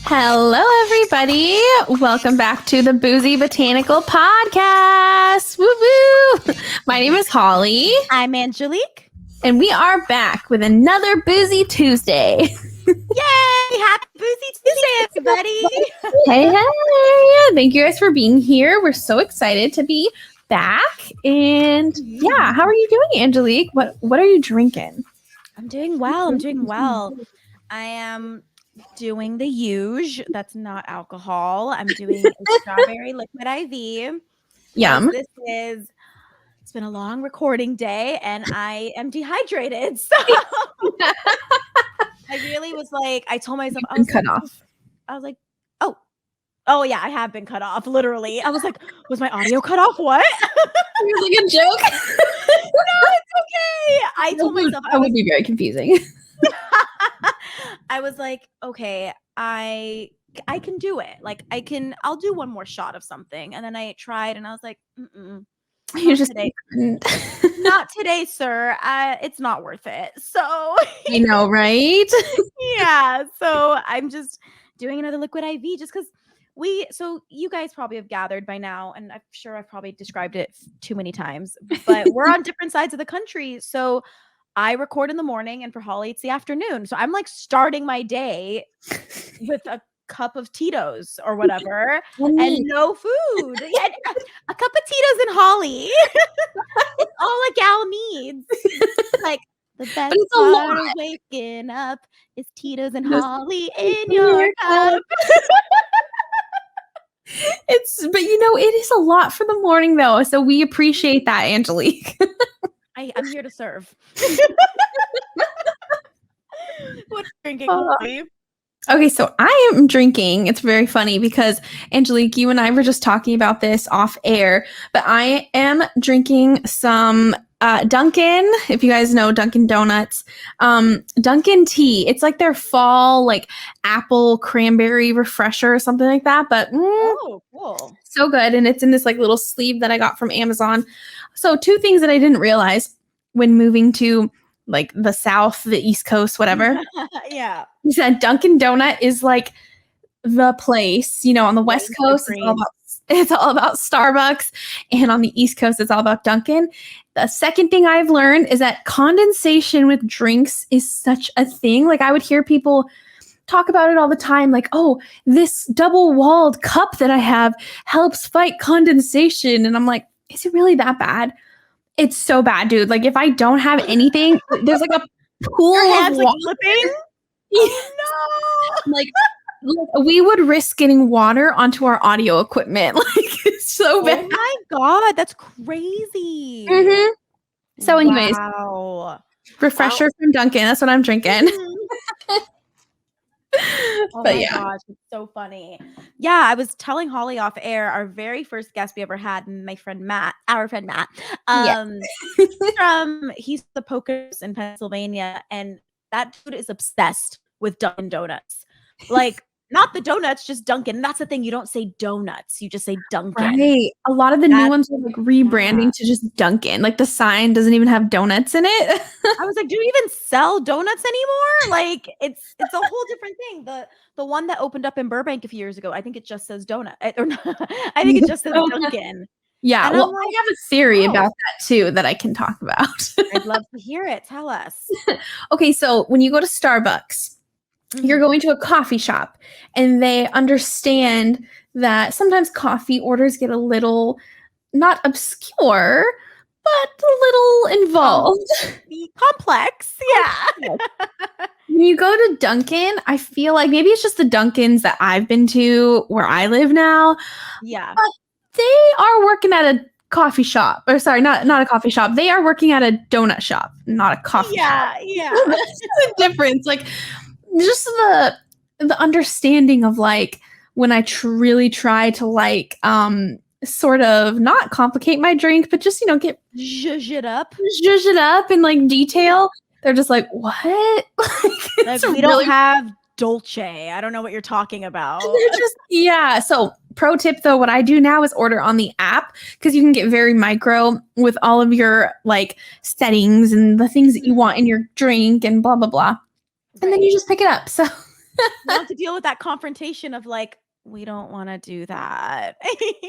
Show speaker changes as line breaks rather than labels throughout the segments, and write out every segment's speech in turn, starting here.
Hello, everybody. Welcome back to the Boozy Botanical podcast. Woo woo! My name is Holly.
I'm Angelique.
And we are back with another Boozy Tuesday.
Yay! Happy Boozy Tuesday, everybody.
Hey. Thank you guys for being here. We're so excited to be back. And yeah, how are you doing, Angelique? What are you drinking?
I'm doing well. I am doing the huge. That's not alcohol. I'm doing a strawberry liquid IV.
Yum.
It's been a long recording day and I am dehydrated. So I really was like, I told myself, I was like, oh yeah, I have been cut off. Literally. I was like, was my audio cut off? What?
It was like a joke.
No, it's okay. I told myself
that would be very confusing.
I was like, okay, I can do it. Like I'll do one more shot of something. And then I tried and I was like,
You just
today. Not today, sir. It's not worth it. So
I know, right?
Yeah. So I'm just doing another liquid IV just because so you guys probably have gathered by now, and I'm sure I've probably described it too many times, but we're on different sides of the country. So I record in the morning and for Holly, it's the afternoon. So I'm like starting my day with a cup of Tito's or whatever and no food. Yeah, a cup of Tito's and Holly. It's all a gal needs. Like the best part of waking up is Tito's and Holly in your cup.
But it is a lot for the morning though. So we appreciate that, Angelique.
I'm here to serve. What drinking, Holly?
Okay, so I am drinking. It's very funny because Angelique, you and I were just talking about this off air, but I am drinking some Dunkin', if you guys know Dunkin' Donuts, Dunkin' tea. It's like their fall, like apple cranberry refresher or something like that. But
oh, cool.
So good. And it's in this like little sleeve that I got from Amazon. So two things that I didn't realize when moving to like the South, the East Coast, whatever.
Yeah.
He said Dunkin' Donut is like the place, on the West Coast, it's all about Starbucks. And on the East Coast, it's all about Dunkin'. The second thing I've learned is that condensation with drinks is such a thing. Like I would hear people talk about it all the time. Like, oh, this double-walled cup that I have helps fight condensation. And I'm like, is it really that bad? It's so bad, dude. Like if I don't have anything, there's like a pool of water.
Flipping? Oh, no.
Like we would risk getting water onto our audio equipment. Like it's so bad.
Oh my God, that's crazy.
Mm-hmm. So anyways, refresher from Dunkin'. That's what I'm drinking.
Oh my gosh, it's so funny. Yeah, I was telling Holly off air, our very first guest we ever had, our friend Matt. He's the Pocos in Pennsylvania, and that dude is obsessed with Dunkin' Donuts. Like not the donuts, just Dunkin'. That's the thing. You don't say donuts. You just say Dunkin'.
Right. A lot of the new ones are like rebranding to just Dunkin'. Like the sign doesn't even have donuts in it.
I was like, do you even sell donuts anymore? Like it's a whole different thing. The one that opened up in Burbank a few years ago, I think it just says donut. I think it just says Dunkin'.
Yeah. And well, I have a theory about that too that I can talk about.
I'd love to hear it. Tell us.
Okay. So when you go to Starbucks, you're going to a coffee shop and they understand that sometimes coffee orders get a little, not obscure, but a little involved.
Complex. Yeah.
When you go to Dunkin', I feel like maybe it's just the Dunkins that I've been to where I live now.
Yeah.
But they are working at a coffee shop. Or sorry, not a coffee shop. They are working at a donut shop, not a coffee shop.
Yeah.
That's the difference. Like just the understanding of like when I really try to like sort of not complicate my drink, but just get
zhuzh it
up in like detail. They're just like, what?
Like, we don't have Dolce. I don't know what you're talking about.
So pro tip though, what I do now is order on the app because you can get very micro with all of your like settings and the things that you want in your drink and blah blah blah. And then you just pick it up. So
You don't have to deal with that confrontation of like, we don't want to do that.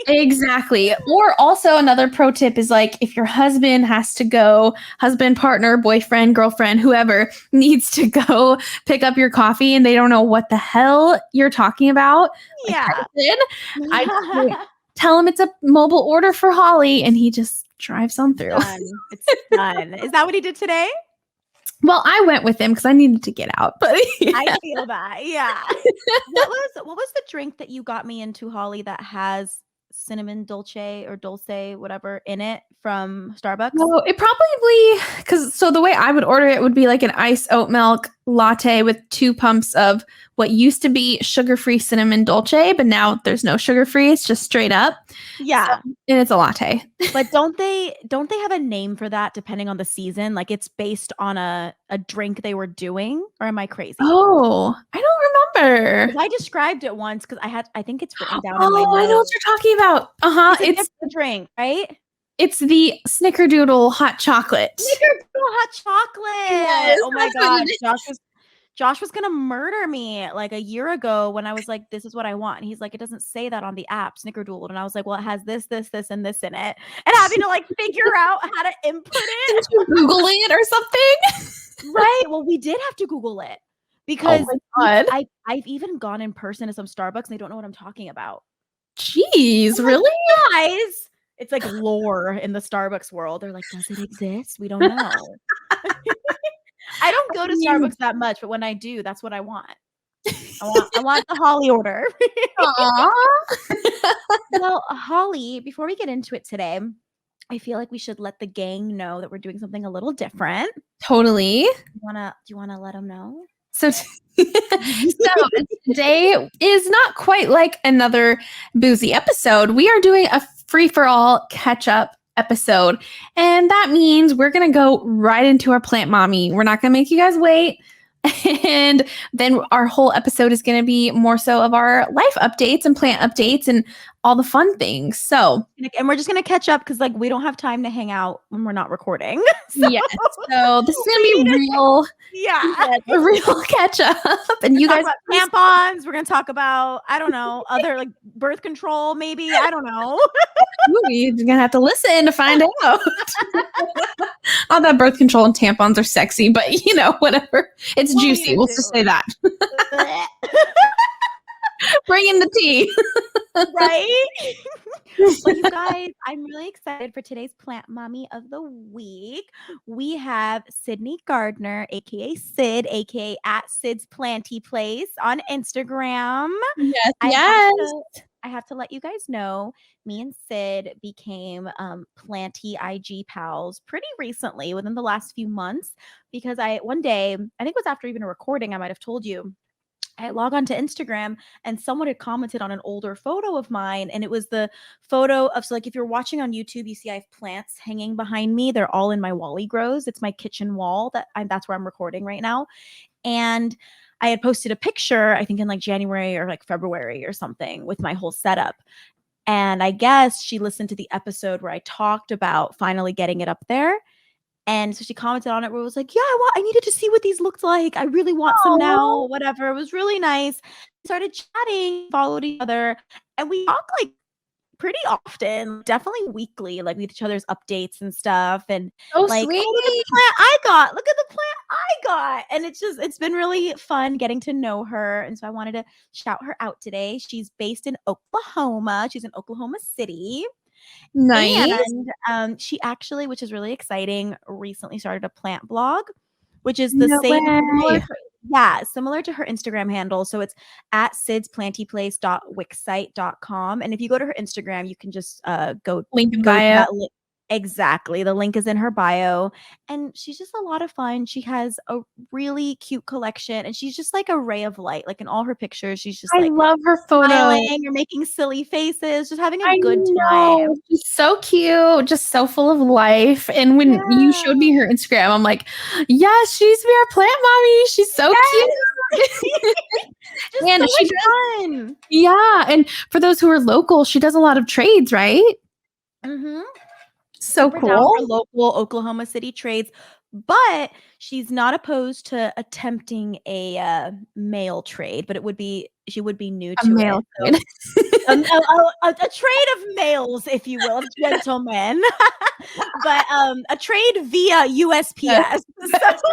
Exactly. Or also another pro tip is like if your husband has to go, husband, partner, boyfriend, girlfriend, whoever needs to go pick up your coffee and they don't know what the hell you're talking about, like
Yeah.
I did, tell him it's a mobile order for Holly and he just drives on through.
Done. It's done. Is that what he did today?
Well, I went with him because I needed to get out, but yeah.
I feel that. Yeah. What was the drink that you got me into, Holly, that has cinnamon dolce or dulce, whatever, in it from Starbucks?
No, it probably because so the way I would order it would be like an iced oat milk latte with 2 pumps of what used to be sugar-free cinnamon dolce, but now there's no sugar-free. It's just straight up.
Yeah.
So, and it's a latte.
But don't they have a name for that depending on the season? Like it's based on a drink they were doing, or am I crazy?
Oh, I don't remember.
I described it once because I think it's written down in my
Oh, I know what
notes.
you're talking about.
It's a drink, right?
It's the Snickerdoodle hot chocolate.
Snickerdoodle hot chocolate.
Yes,
Oh my god, Josh was gonna murder me like a year ago when I was like, "This is what I want," and he's like, "It doesn't say that on the app, Snickerdoodle," and I was like, "Well, it has this, this, this, and this in it," and having to like figure out how to input it.
Did you Google it or something?
Right. Well, we did have to Google it because I've even gone in person to some Starbucks and they don't know what I'm talking about.
Jeez,
I'm
really?
Like, guys, it's like lore in the Starbucks world. They're like, does it exist? We don't know. I don't go to Starbucks that much, but when I do, that's what I want. I want the Holly order. Well, Holly, before we get into it today, I feel like we should let the gang know that we're doing something a little different.
Totally.
Do you wanna let them know?
So today is not quite like another boozy episode. We are doing a free-for-all catch-up episode. And that means we're going to go right into our plant mommy. We're not going to make you guys wait. And then our whole episode is going to be more so of our life updates and plant updates and all the fun things. So,
and we're just going to catch up because like we don't have time to hang out when we're not recording.
Yes. So this is going to be real.
Yeah.
A real catch up. And you guys
tampons. We're going to talk about, I don't know, other like birth control, maybe. I don't know.
You're going to have to listen to find out. Not that birth control and tampons are sexy, but whatever. It's juicy. We'll just say that. Bring in the tea.
Right? Well, you guys, I'm really excited for today's plant mommy of the week. We have Sydney Gardner, aka Sid, aka at Sid's Planty Place on Instagram.
Yes,
I have to let you guys know, me and Sid became planty IG pals pretty recently, within the last few months, because one day, I think it was after even a recording, I might have told you, I log on to Instagram and someone had commented on an older photo of mine. And it was the photo of, so like if you're watching on YouTube, you see I have plants hanging behind me. They're all in my Wally Grows. It's my kitchen wall that's where I'm recording right now. And I had posted a picture, I think in like January or like February or something, with my whole setup. And I guess she listened to the episode where I talked about finally getting it up there. And so she commented on it where it was like, yeah, I needed to see what these looked like. I really want some now, whatever. It was really nice. We started chatting, followed each other, and we talk like pretty often, definitely weekly, like with each other's updates and stuff. And like,
sweet.
Oh, look at the plant I got. Look at the plant I got. And it's been really fun getting to know her. And so I wanted to shout her out today. She's based in Oklahoma. She's in Oklahoma City.
Nice.
And she actually, which is really exciting, recently started a plant blog, which is the similar to her Instagram handle. So it's at sidsplantyplace.wixsite.com. And if you go to her Instagram, you can just go
link in bio.
Exactly. The link is in her bio. And she's just a lot of fun. She has a really cute collection. And she's just like a ray of light. Like in all her pictures, she's just
I love her photos.
You're making silly faces, just having a good time.
She's so cute, just so full of life. And when you showed me her Instagram, I'm like, yes, she needs to be our plant mommy. She's so cute.
And so she's fun.
Yeah. And for those who are local, she does a lot of trades, right?
Mm-hmm.
So cool.
Local Oklahoma City trades. but she's not opposed to attempting a male trade, but she would be new
A
to
male
it.
trade.
So, a trade of males, if you will, of gentlemen, but a trade via USPS. So
That's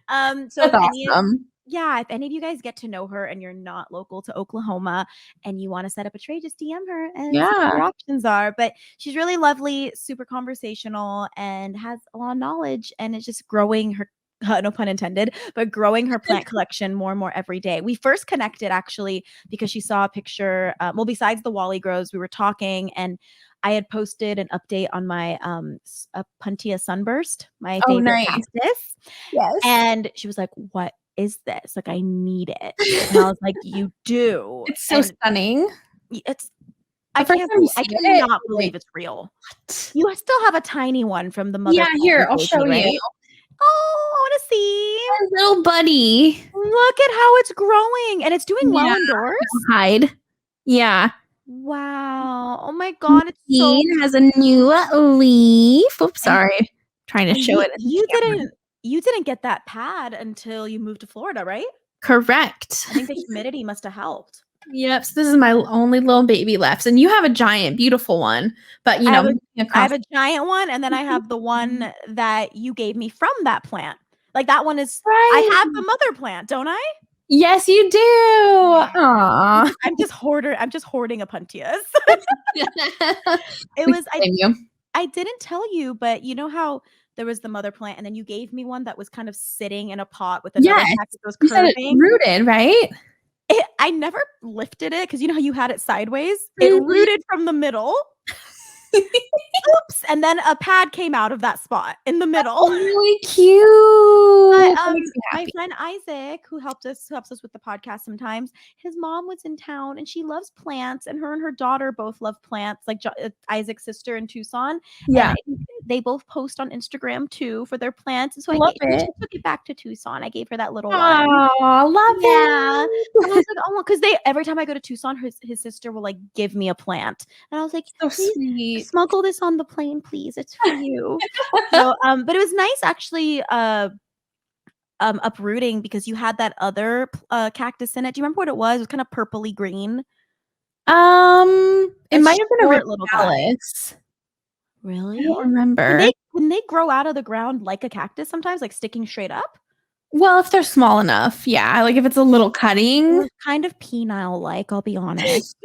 awesome.
if any of you guys get to know her and you're not local to Oklahoma and you want to set up a trade, just DM her and see what your options are. But she's really lovely, super conversational, and has a lot of knowledge, and it's just growing her no pun intended, but growing her plant collection more and more every day. We first connected actually because she saw a picture. Well, besides the Wally grows, we were talking, and I had posted an update on my Puntia sunburst, my favorite cactus.
Yes.
And she was like, "What is this? Like, I need it." And I was like, "You do."
It's so stunning.
I cannot believe it's real. What? You still have a tiny one from the mother.
Yeah, here, I'll show you.
Oh, I want to see.
My little buddy.
Look at how it's growing, and it's doing well indoors.
Hide. Yeah.
Wow. Oh my God. It's
so has a new leaf. Oops, sorry. Trying to show it.
You didn't get that pad until you moved to Florida, right?
Correct.
I think the humidity must have helped.
Yep. So this is my only little baby left. And you have a giant, beautiful one. But, you know,
I have a giant one. And then I have the one that you gave me from that plant. Like that one is, I have the mother plant, don't I?
Yes, you do. Aww.
I'm just hoarding Apuntias. I didn't tell you, but you know how there was the mother plant and then you gave me one that was kind of sitting in a pot with another cactus that was curving.
It rooted, right?
I never lifted it because you know how you had it sideways? It rooted from the middle. Oops. And then a pad came out of that spot in the middle.
Oh, really cute.
But, my friend Isaac, who helps us with the podcast sometimes, his mom was in town and she loves plants, and her daughter both love plants, like Isaac's sister in Tucson.
Yeah.
And they both post on Instagram too for their plants. And so she took it back to Tucson. I gave her that little one.
Oh, love it.
And I was like, oh, because every time I go to Tucson, his sister will like give me a plant. And I was like,
so sweet.
Smuggle this on the plane, please. It's for you. So, but it was nice actually uprooting because you had that other cactus in it. Do you remember what it was? It was kind of purpley green.
It might have been a little callus.
Really?
I don't remember.
Can they grow out of the ground like a cactus sometimes, like sticking straight up?
Well, if they're small enough, yeah. Like if it's a little cutting.
It's kind of penile-like, I'll be honest.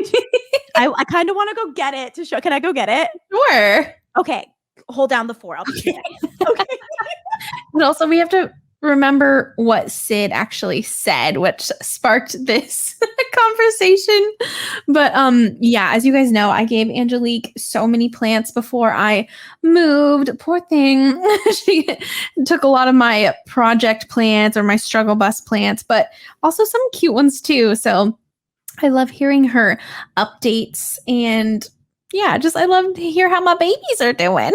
I kind of want to go get it to show. Can I go get it?
Sure.
Okay. Hold down the 4. I'll be okay.
But also we have to remember what Sid actually said, which sparked this conversation. But yeah, as you guys know, I gave Angelique so many plants before I moved. Poor thing. She took a lot of my project plants or my struggle bus plants, but also some cute ones too. So I love hearing her updates, and yeah, I love to hear how my babies are doing.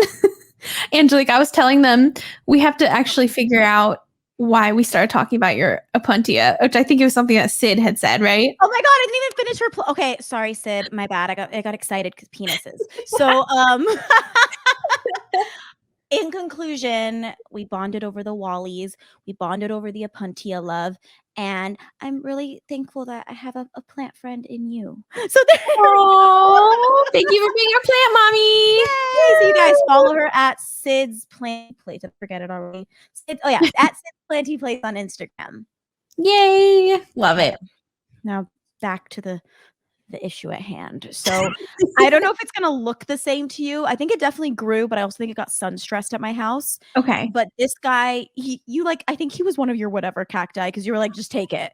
Angelique, I was telling them we have to actually figure out why we started talking about your Apuntia, which I think it was something that Sid had said, right?
Oh my God, I didn't even finish her. Okay, sorry, Sid. My bad. I got excited because penises. So, in conclusion, we bonded over the Wallies. We bonded over the Apuntia love. And I'm really thankful that I have a plant friend in you. So
thank you for being our plant mommy.
Yay! So you guys follow her at Sid's Planty Place. I forget it already. At Sid's Planty Place on Instagram.
Yay! Love it.
Now back to the issue at hand. So I don't know if it's gonna look the same to you. I think it definitely grew, but I also think it got sun stressed at my house.
Okay.
But this guy, I think he was one of your whatever cacti because you were like, just take it.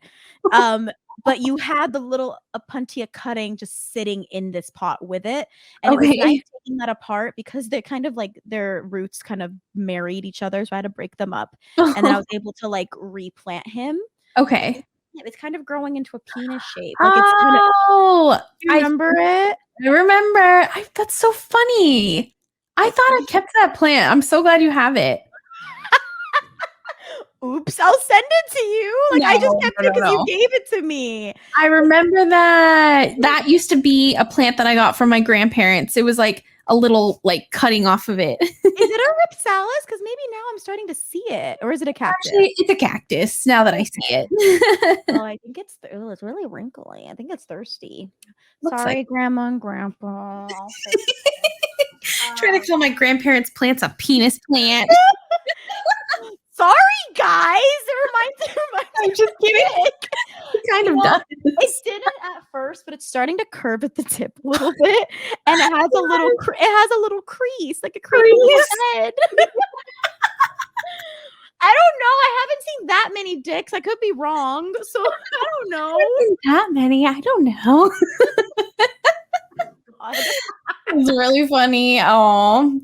But you had the little Apuntia cutting just sitting in this pot with it. And it was nice taking that apart because they're kind of like their roots kind of married each other. So I had to break them up. And then I was able to like replant him.
Okay.
It's kind of growing into a penis shape. Like it's kind of. You remember it?
I remember. That's so funny. I thought I kept that plant. I'm so glad you have it.
oops, I'll send it to you. Like, I just kept it because you gave it to me.
I remember that. That used to be a plant that I got from my grandparents. It was like a little like cutting off of it.
Is it a Ripsalis? Because maybe now I'm starting to see it. Or is it a cactus?
Actually, it's a cactus now that I see it.
Oh, I think it's really wrinkly. I think it's thirsty. Sorry, Grandma and Grandpa.
Trying to call my grandparents' plants a penis plant.
Sorry, guys. It reminds
I'm just kidding. It kind of does.
It didn't at first, but it's starting to curve at the tip a little bit, and it has a little crease, like a crease head. I don't know. I haven't seen that many dicks. I could be wrong, so I don't know.
That many? I don't know. It's really funny. Oh,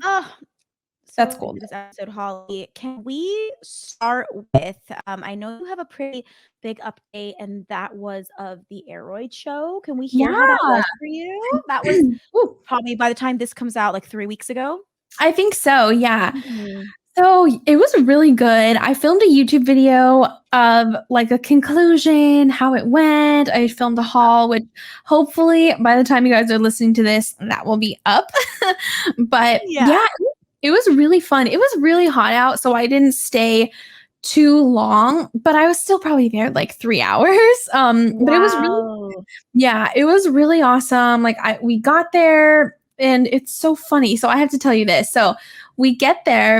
that's cool.
This episode, Holly, can we start with? I know you have a pretty big update, and that was of the Aroid show. Can we hear how that was for you? That was probably by the time this comes out, like 3 weeks ago.
I think so. Yeah. Mm-hmm. So it was really good. I filmed a YouTube video of like a conclusion, how it went. I filmed a haul, which hopefully by the time you guys are listening to this, that will be up. But yeah, it was really fun. It was really hot out, so I didn't stay too long, but I was still probably there like 3 hours. But it was it was really awesome. Like we got there, and it's so funny. So I have to tell you this. So we get there,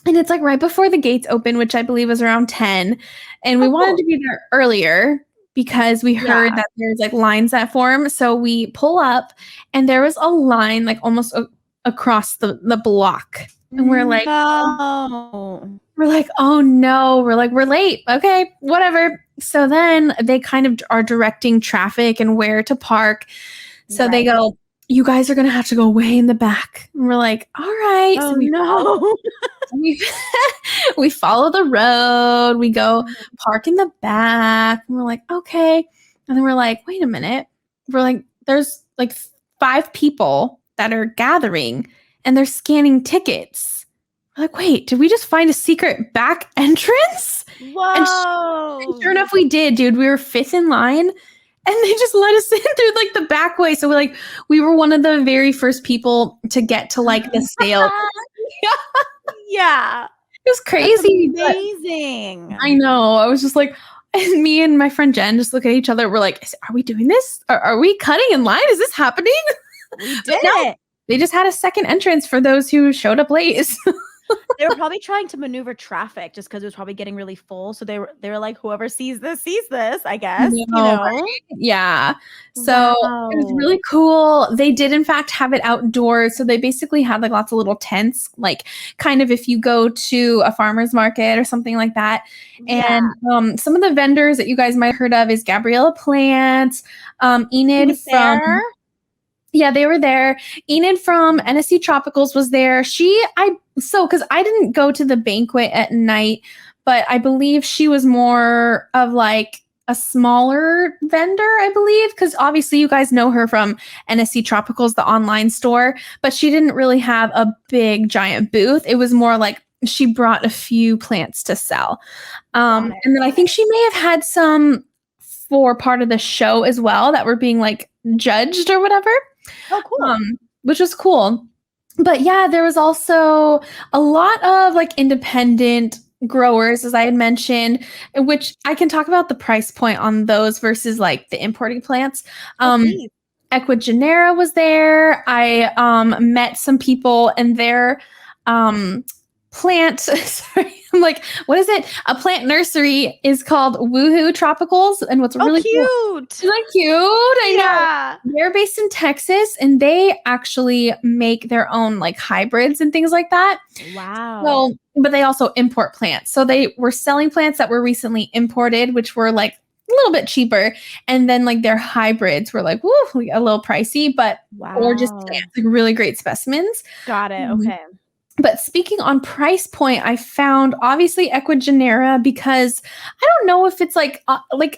and it's like right before the gates open, which I believe was around 10. And we wanted to be there earlier because we heard that there's like lines that form. So we pull up, and there was a line like almost across the block. And we're like, oh no. We're late. Okay, whatever. So then they kind of are directing traffic and where to park. So they go, you guys are going to have to go way in the back. And we're like, all right.
Oh,
so we follow the road. We go park in the back. And we're like, okay. And then we're like, wait a minute. We're like, there's like 5 people that are gathering, and they're scanning tickets. We're like, wait, did we just find a secret back entrance?
Whoa.
And sure enough, we did, dude. We were 5th in line. And they just let us in through like the back way. So we were one of the very first people to get to like the sale.
Yeah.
It was crazy.
Amazing.
I know. I was just like, and me and my friend Jen just look at each other. We're like, are we doing this? Are we cutting in line? Is this happening?
We did it.
They just had a second entrance for those who showed up late.
They were probably trying to maneuver traffic just because it was probably getting really full. So they were like, whoever sees this, I guess.
Right? Yeah. So it was really cool. They did in fact have it outdoors. So they basically had like lots of little tents, like kind of if you go to a farmer's market or something like that. And some of the vendors that you guys might have heard of is Gabriella Plants, Enid from... Yeah, they were there. Enid from NSC Tropicals was there. Because I didn't go to the banquet at night, but I believe she was more of like a smaller vendor, I believe, because obviously you guys know her from NSC Tropicals, the online store, but she didn't really have a big giant booth. It was more like she brought a few plants to sell. And then I think she may have had some for part of the show as well that were being like judged or whatever.
Oh, cool.
Which was cool. But yeah, there was also a lot of like independent growers, as I had mentioned, which I can talk about the price point on those versus like the importing plants. Equigenera was there. I met some people, and their plant, sorry, I'm like, what is it? A plant nursery is called Woohoo Tropicals. And what's really
cute.
Isn't that cute? I know. They're based in Texas, and they actually make their own like hybrids and things like that.
Wow.
So, but they also import plants. So they were selling plants that were recently imported, which were like a little bit cheaper. And then like their hybrids were like, woo, a little pricey, but gorgeous plants, like really great specimens.
Got it. Okay.
But speaking on price point, I found obviously Equigenera, because I don't know if it's like,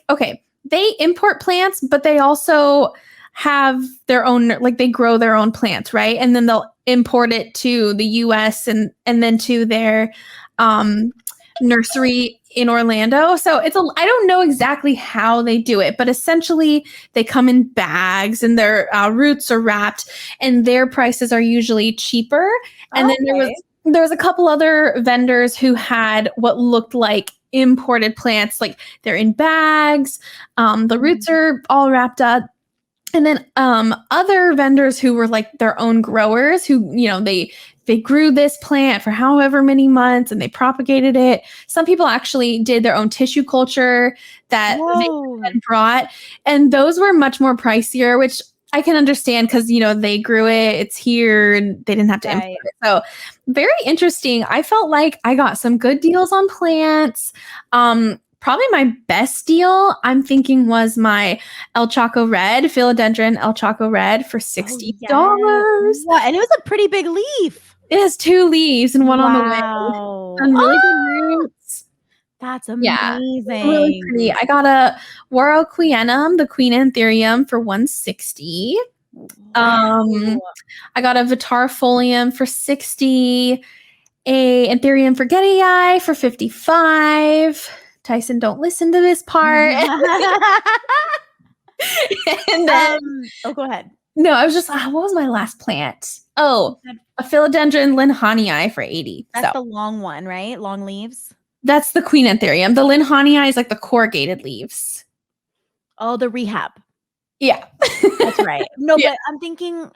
okay, they import plants, but they also have their own, like they grow their own plants, right? And then they'll import it to the US and then to their nursery in Orlando. So I don't know exactly how they do it, but essentially they come in bags and their roots are wrapped and their prices are usually cheaper. And then there was a couple other vendors who had what looked like imported plants, like they're in bags. The roots are all wrapped up. And then other vendors who were like their own growers who, they grew this plant for however many months and they propagated it. Some people actually did their own tissue culture that they brought. And those were much more pricier, which I can understand because, they grew it. It's here and they didn't have to import it. So very interesting. I felt like I got some good deals on plants. Probably my best deal, I'm thinking, was my El Chaco Red, Philodendron El Chaco Red for $60.
Yeah, and it was a pretty big leaf.
It has 2 leaves and one on the way. And really good roots.
That's amazing.
Yeah, really pretty. I got a Warroqueanum, the Queen Anthurium, for $160. I got a Vitarifolium for $60. A Anthurium forgetii for $55. Tyson, don't listen to this part. And then,
go ahead.
No, I was just, what was my last plant? Oh, a Philodendron Linhanii for $80.
That's the long one, right? Long leaves.
That's the Queen Anthurium. The Linhanii is like the corrugated leaves.
Oh, the rehab.
Yeah.
That's right. No, but I'm thinking,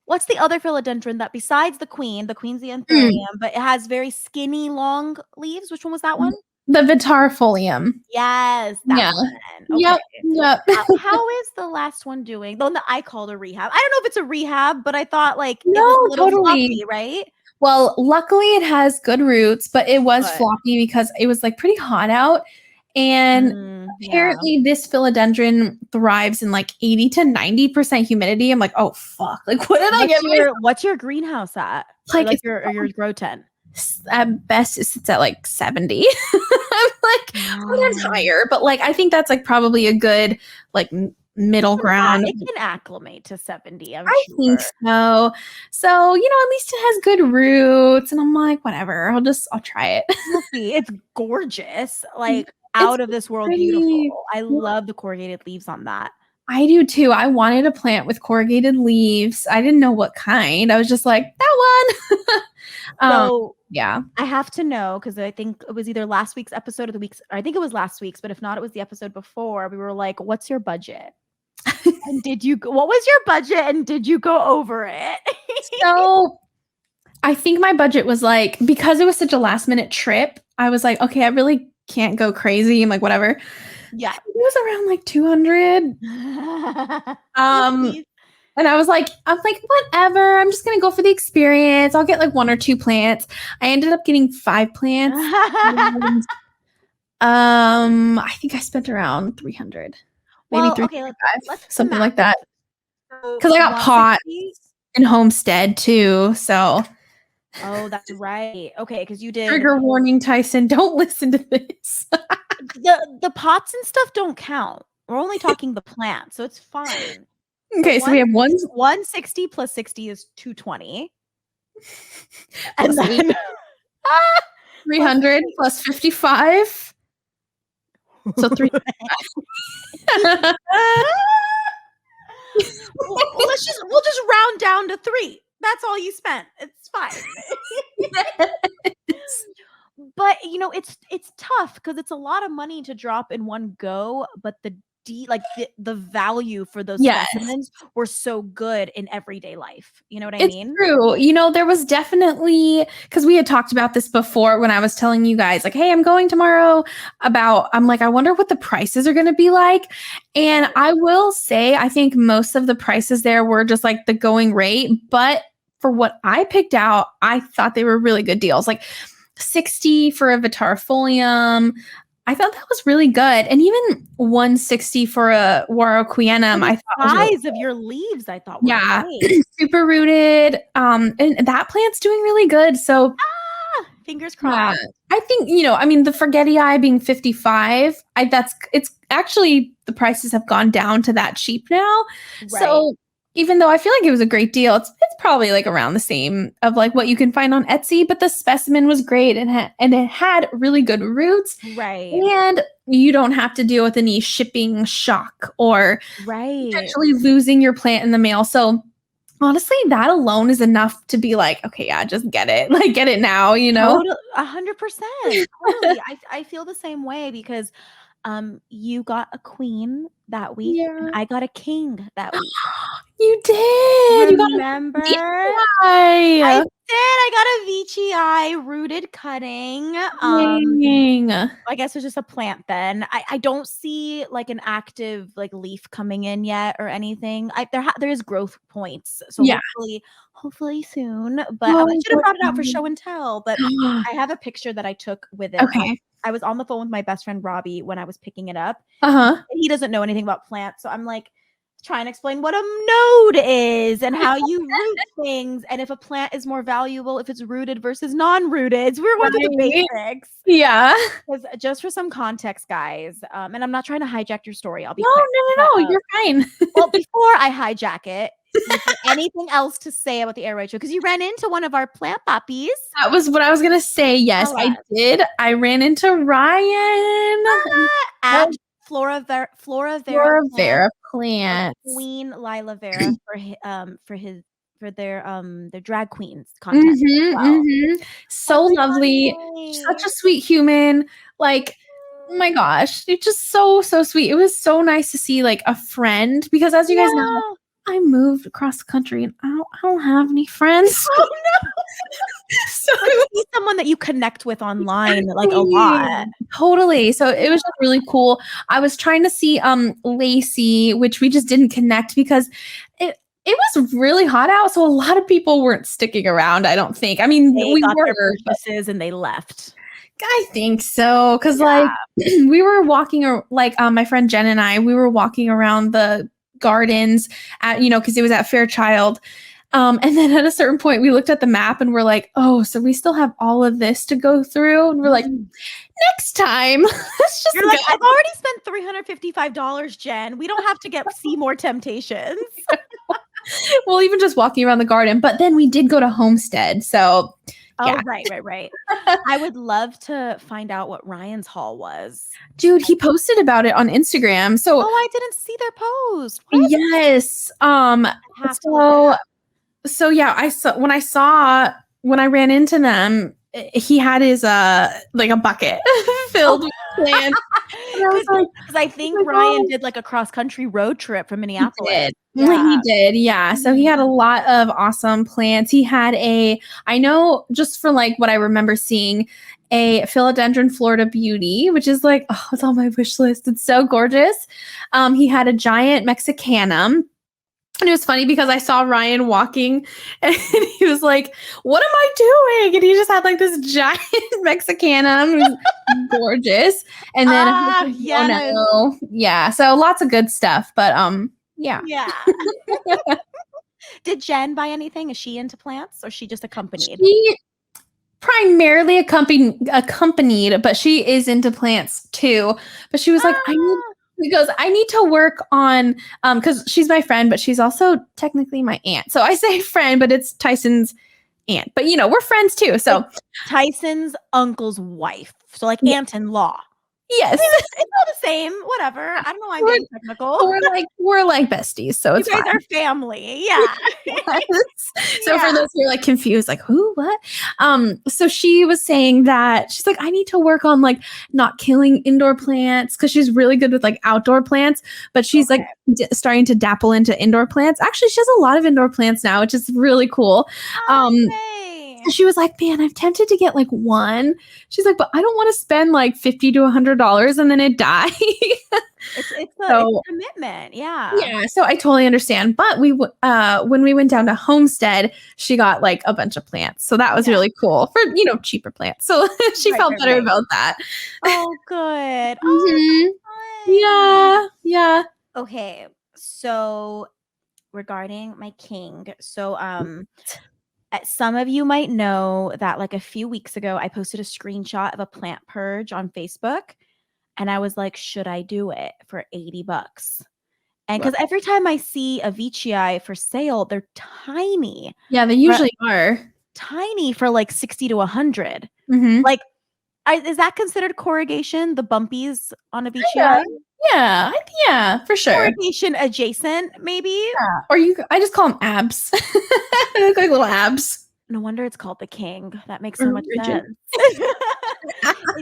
what's the other philodendron that besides the queen's the Anthurium, but it has very skinny, long leaves? Which one was that one?
The Vitarifolium.
Yes. That one.
Okay. Yep.
How is the last one doing? The one that I called a rehab. I don't know if it's a rehab, but I thought like it was a little floppy, right?
Well, luckily it has good roots, but it was floppy because it was like pretty hot out. And apparently this philodendron thrives in like 80 to 90% humidity. I'm like, oh fuck. Like what did I get?
What's your greenhouse at? Like your grow tent?
At best it sits at like 70. I'm like, sometimes higher, but like I think that's like probably a good like middle ground.
It can acclimate to 70.
I think so. So, at least it has good roots. And I'm like, whatever. I'll try it.
It's gorgeous. Like out of this world beautiful. I love the corrugated leaves on that.
I do too. I wanted a plant with corrugated leaves. I didn't know what kind. I was just like, that one.
So
yeah,
I have to know because I think it was either last week's episode or the week's. I think it was last week's, but if not, it was the episode before. We were like, "What's your budget?" And what was your budget? And did you go over it?
So I think my budget was like, because it was such a last minute trip, I was like, okay, I really can't go crazy. I'm like, whatever.
Yeah,
it was around like 200. And I was like, whatever. I'm just gonna go for the experience. I'll get like 1 or 2 plants. I ended up getting 5 plants. I think I spent around 300, maybe 305, something like that. Because I got pots and homestead too. So.
Oh, that's right. Okay, because you did.
Trigger warning, Tyson. Don't listen to this.
the pots and stuff don't count. We're only talking the plant, so it's fine.
Okay, so we have
160 plus 60 is 220. And then
300 plus 55. So 3.
We'll just round down to 3. That's all you spent. It's fine. But it's tough because it's a lot of money to drop in one go, but the value for those specimens were so good in everyday life. You know what I mean?
True. There was definitely, because we had talked about this before when I was telling you guys, like, hey, I'm going tomorrow I'm like, I wonder what the prices are going to be like. And I will say, I think most of the prices there were just like the going rate. But for what I picked out, I thought they were really good deals. Like $60 for a Vitarifolium. I thought that was really good. And even $160 for a Warroqueanum, I thought
the size of your leaves, I thought were great.
Super rooted. And that plant's doing really good. So
fingers crossed.
I think, the forgetii being $55, it's actually the prices have gone down to that cheap now. Right. So even though I feel like it was a great deal, it's probably like around the same of like what you can find on Etsy, but the specimen was great and it had really good roots.
Right.
And you don't have to deal with any shipping shock or
Right.
potentially losing your plant in the mail. So honestly, that alone is enough to be like, okay, yeah, just get it. Like get it now, you know?
Total 100%. Totally. I feel the same way because you got a queen that week and
Yeah.
I got a king that week.
You did. You got a
Remember? I
DIY.
did. I got a VGI rooted cutting.
Dang.
I guess it's just a plant then. I don't see like an active like leaf coming in yet or anything. There is growth points. So
Yeah.
hopefully soon. But I
Oh,
should have brought it out for show and tell. But
God.
I have a picture that I took with it.
Okay.
I was on the phone with my best friend Robbie when I was picking it up.
Uh-huh.
And he doesn't know anything about plants. So I'm like trying to explain what a node is and how you root things and if a plant is more valuable if it's rooted versus non-rooted. So we're going through the
Right.
basics.
Yeah.
Because just for some context, guys, and I'm not trying to hijack your story. I'll be
No,
quick.
no,
But,
no, no. You're fine.
well, before I hijack it, is there anything else to say about the air raid show? Because you ran into one of our plant puppies.
That was what I was gonna say. Yes,
Tell
I
us.
did. I ran into Ryan.
At Flora Vera
Flora
Plant,
Vera plants.
Queen Lila Vera for their drag queens contest as well.
So
Oh my
lovely.
God,
Such a sweet human. Like, oh my gosh, it's just so, so sweet. It was so nice to see like a friend because as you guys know,
yeah.
I moved across the country and I don't have any friends.
Oh no.
So
Like see someone that you connect with online like a lot.
totally. So it was just really cool. I was trying to see Lacey, which we just didn't connect because it was really hot out, so a lot of people weren't sticking around, I don't think. I mean,
They
we
got their
were, but
purchases and they left.
I think so cuz like
Yeah.
we were walking like my friend Jen and I, we were walking around the gardens at cuz it was at Fairchild. And then at a certain point, we looked at the map and we're like, oh, so we still have all of this to go through. And we're like, next time, let's just
You're like,
go.
I've already spent $355, Jen. We don't have to see more temptations.
Well, even just walking around the garden. But then we did go to Homestead. So, yeah.
Oh, right. I would love to find out what Ryan's haul was.
Dude, he posted about it on Instagram. So,
oh, I didn't see their post. What?
Yes. So yeah, when I ran into them, he had his like a bucket filled with plants. And I was like,
because I think
oh my
Ryan
God.
did like a cross country road trip from Minneapolis.
He did. Yeah. So he had a lot of awesome plants. He had I know just for like what I remember seeing, a philodendron Florida Beauty, which is like, oh, it's on my wish list. It's so gorgeous. He had a giant Mexicanum. And it was funny because I saw Ryan walking and he was like, what am I doing? And he just had like this giant Mexicanum. It was gorgeous. And then yeah. So lots of good stuff. But yeah.
Yeah. Did Jen buy anything? Is she into plants or she just accompanied?
She primarily accompanied, but she is into plants too. But she was like, I need to work on because she's my friend, but she's also technically my aunt. So I say friend, but it's Tyson's aunt. But we're friends too. So
like Tyson's uncle's wife. So like aunt-in-law.
Yes.
It's all the same. Whatever. I don't know why I'm getting technical.
We're like besties. So it's
you guys
fine.
Are family. Yeah.
So for those who are like confused, like who, what? So she was saying that she's like, I need to work on like not killing indoor plants because she's really good with like outdoor plants, but she's like starting to dabble into indoor plants. Actually, she has a lot of indoor plants now, which is really cool. She was like, man, I'm tempted to get like one. She's like, but I don't want to spend like $50 to $100 and then it die.
It's a commitment. Yeah.
Yeah. So I totally understand. But when we went down to Homestead, she got like a bunch of plants. So that was really cool for, cheaper plants. So she felt better about that.
Oh, good.
Oh, yeah.
Okay. So regarding my king. So, some of you might know that like a few weeks ago, I posted a screenshot of a plant purge on Facebook and I was like, should I do it for $80? And because every time I see a Veitchii for sale, they're tiny.
Yeah, they usually are.
Tiny for like 60 to 100.
Mm-hmm.
Like, is that considered corrugation? The bumpies on a
Yeah,
Veitchii?
yeah, for sure.
Corrugation adjacent, maybe?
Yeah. Or I just call them abs. They look like little abs.
No wonder it's called the king. That makes so much
Rigid.
sense.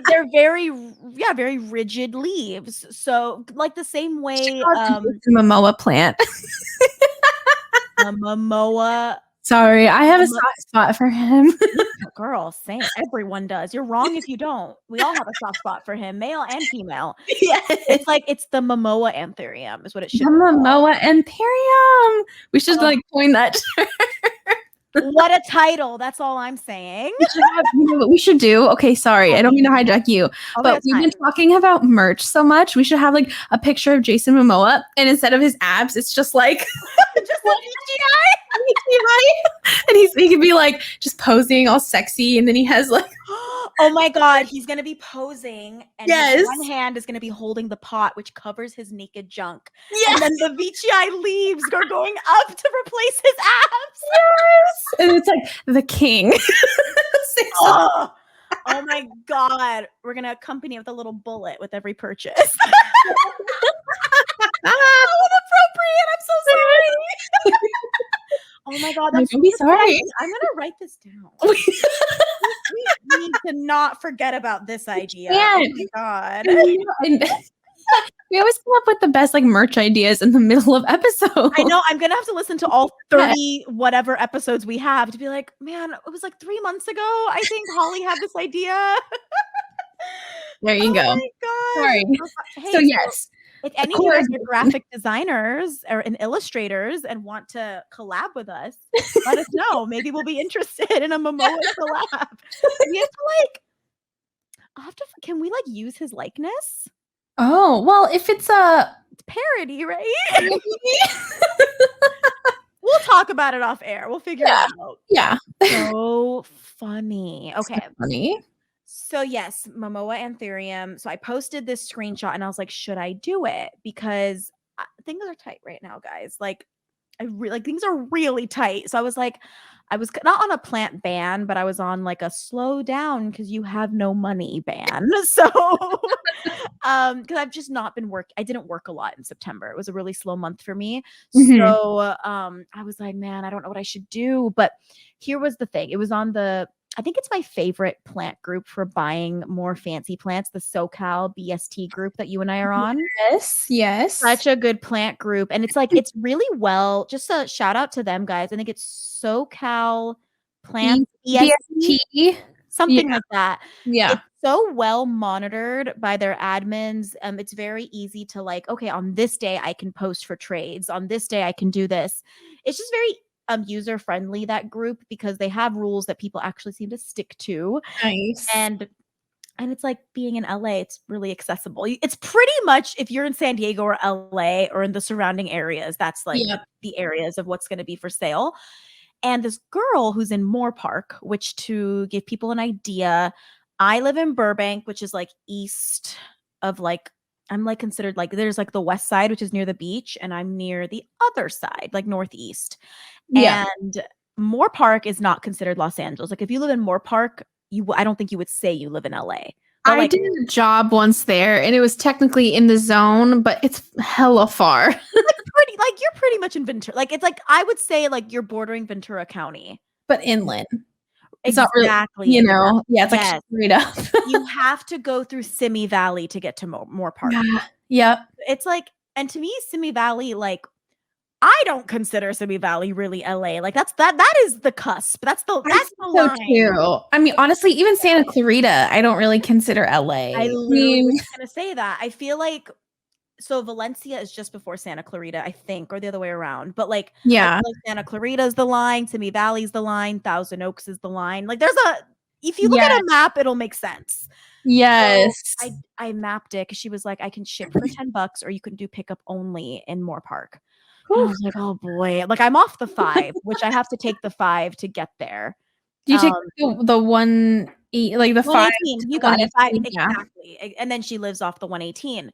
They're very rigid leaves. So like the same way
Momoa plant.
a Momoa.
Sorry, I have a soft spot for him.
Girl, same. Everyone does. You're wrong if you don't. We all have a soft spot for him, male and female.
Yeah.
It's the Momoa Anthurium is what it should be.
Momoa Anthurium. We should like coin that.
What a title. That's all I'm saying.
You know what we should do? Okay, sorry. I don't mean to hijack you. But we've been talking about merch so much. We should have like a picture of Jason Momoa. And instead of his abs, it's just like
just like
CGI. And he could be like just posing all sexy. And then he has like
oh my God, he's gonna be posing, and
yes.
his one hand is gonna be holding the pot, which covers his naked junk. Yes. And then the Veitchii leaves are going up to replace his abs.
Yes. And it's like the king.
Oh my God. We're gonna accompany it with a little bullet with every purchase. How inappropriate. I'm so sorry. Oh my God, that's
don't be sorry.
I'm gonna write this down. We need to not forget about this idea. Oh my God.
We always come up with the best like merch ideas in the middle of episodes.
I know. I'm gonna have to listen to all 30 whatever episodes we have to be like, man, it was like 3 months ago. I think Holly had this idea.
There you go.
Oh my God.
Sorry.
Hey,
so yes.
If any of you guys are graphic designers or illustrators and want to collab with us, let us know. Maybe we'll be interested in a Momoa collab. We have to can we like use his likeness?
Oh, well, if it's a
parody, right? We'll talk about it off air. We'll figure it out.
Yeah.
So funny. Okay.
So funny.
So yes, Momoa Anthurium. So I posted this screenshot and I was like, should I do it? Because things are tight right now, guys. Like things are really tight. So I was like, I was not on a plant ban, but I was on like a slow down because you have no money ban. So because I've just not been I didn't work a lot in September. It was a really slow month for me. Mm-hmm. So I was like, man, I don't know what I should do. But here was the thing. It was on I think it's my favorite plant group for buying more fancy plants, the SoCal BST group that you and I are on.
Yes.
Such a good plant group. And it's like, it's really well, just a shout out to them, guys. I think it's SoCal Plant BST, something like that.
Yeah.
It's so well monitored by their admins. It's very easy to like, okay, on this day I can post for trades. On this day I can do this. It's just very user friendly, that group, because they have rules that people actually seem to stick to.
Nice.
And it's like being in LA, it's really accessible. It's pretty much if you're in San Diego or LA or in the surrounding areas, that's like the areas of what's going to be for sale. And this girl who's in Moore Park, which, to give people an idea, I live in Burbank, which is like east of like, I'm like considered like, there's like the west side, which is near the beach, and I'm near the other side, like northeast. Yeah. And Moore Park is not considered Los Angeles. Like if you live in Moore Park, I don't think you would say you live in LA. But
I did a job once there, and it was technically in the zone, but it's hella far.
You're pretty much in Ventura. Like it's like I would say like you're bordering Ventura County,
but inland.
It's exactly.
Not really, it's like straight up.
You have to go through Simi Valley to get to Moore Park.
Yep.
It's like, and to me, Simi Valley, like, I don't consider Simi Valley really LA. Like that is the cusp. That's the line.
Too. I mean, honestly, even Santa Clarita, I don't really consider LA.
I literally was gonna say that. I feel like Valencia is just before Santa Clarita, I think, or the other way around. But like, I feel like Santa Clarita is the line, Simi Valley is the line, Thousand Oaks is the line. Like if you look at a map, it'll make sense.
Yes.
So I mapped it because she was like, I can ship for $10 or you can do pickup only in Moore Park. I was like, oh boy, like I'm off the 5, which I have to take the 5 to get there.
Do you take the 1 like the 5?
You got it. 5, exactly. And then she lives off the 118.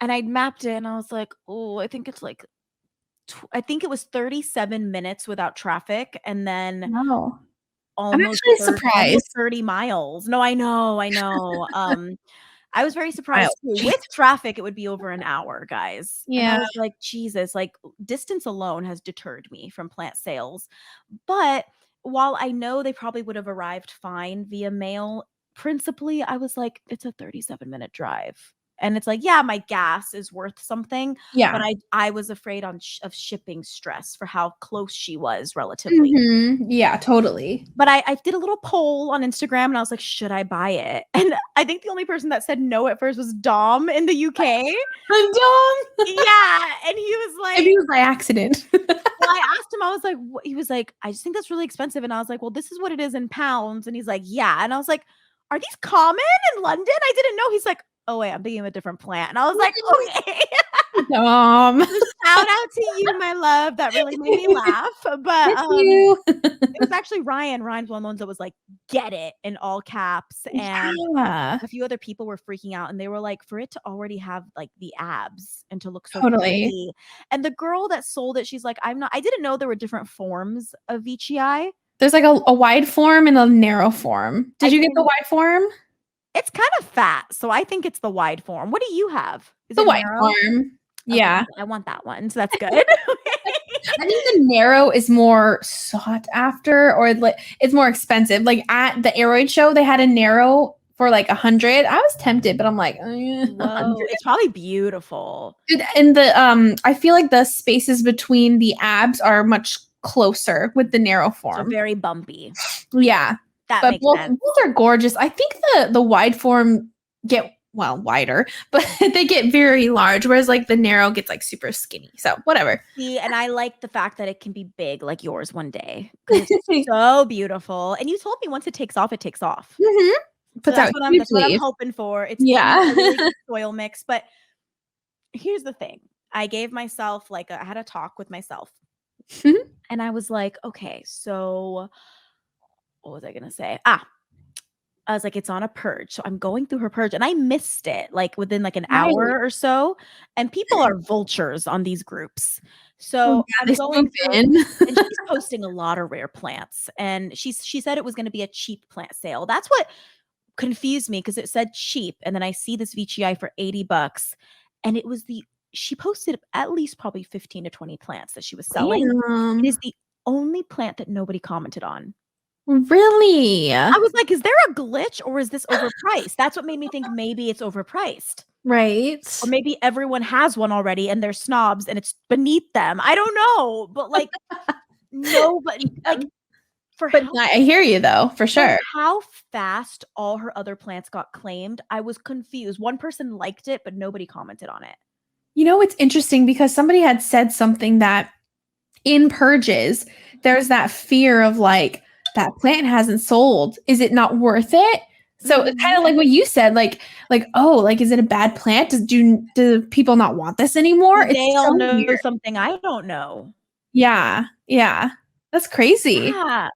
And I mapped it and I was like, oh, I think it's like, I think it was 37 minutes without traffic and then
Wow. I'm
almost
actually
30 miles. No, I know. I was very surprised
Wild.
too.
Jeez.
With traffic, it would be over an hour, guys. And I
Yeah.
was like, Jesus, like distance alone has deterred me from plant sales. But while I know they probably would have arrived fine via mail, principally, I was like, it's a 37-minute drive. And it's like, yeah, my gas is worth something, but
Yeah.
I was afraid of shipping stress for how close she was relatively.
Yeah, totally.
But I did a little poll on Instagram and I was like, should I buy it? And I think the only person that said no at first was Dom in the UK.
I'm dumb.
Yeah. And he was
Maybe
like,
it was by accident.
well, I asked him, I was like, he was like, I just think that's really expensive. And I was like, well, this is what it is in pounds. And he's like, yeah. And I was like, are these common in London? I didn't know. He's like, oh, wait, I'm thinking of a different plant. And I was like, okay. Shout out to you, my love. That really made me laugh. But
Thank you.
it was actually Ryan. Ryan's one of the ones that was like, get it in all caps. And
Yeah,
a few other people were freaking out and they were like, for it to already have like the abs and to look so
totally.
pretty. And the girl that sold it, she's like, I didn't know there were different forms of Vici.
There's like a wide form and a narrow form. Did you get the wide form?
It's kind of fat. So I think it's the wide form. What do you have? Is
The
it
wide
narrow?
form. Yeah.
Okay, I want that one. So that's good.
I think the narrow is more sought after, or like it's more expensive. Like at the Aeroid show, they had a narrow for like 100. I was tempted, but I'm like,
Whoa,
100.
it's probably beautiful.
Dude, and the I feel like the spaces between the abs are much closer with the narrow
So
form.
very bumpy.
Yeah.
That
But
makes sense.
both are gorgeous. I think the wide form get wider, but they get very large, whereas like the narrow gets like super skinny. So whatever.
See, and I like the fact that it can be big like yours one day. It's so beautiful. And you told me once it takes off, it takes off.
Mm-hmm.
So that's what I'm hoping for. It's
Yeah.
a really good soil mix. But here's the thing. I gave myself I had a talk with myself. And I was like, okay, so what was I gonna say? I was like, it's on a purge. So I'm going through her purge and I missed it like within like an hour or so. And people are vultures on these groups. So I'm going through and she's posting a lot of rare plants. And she said it was going to be a cheap plant sale. That's what confused me because it said cheap. And then I see this VCI for $80. And it was she posted at least probably 15 to 20 plants that she was selling. It is the only plant that nobody commented on.
Really?
I was like, is there a glitch or is this overpriced? That's what made me think maybe it's overpriced.
Right.
Or maybe everyone has one already and they're snobs and it's beneath them. I don't know. But like, no, but like,
I hear you though, for sure.
How fast all her other plants got claimed, I was confused. One person liked it, but nobody commented on it.
You know, it's interesting because somebody had said something that in purges, there's that fear of like, that plant hasn't sold. Is it not worth it? So it's kind of like what you said, like, oh, like, is it a bad plant? Do people not want this anymore?
They all know something I don't know.
Yeah. Yeah. That's crazy.
Yeah.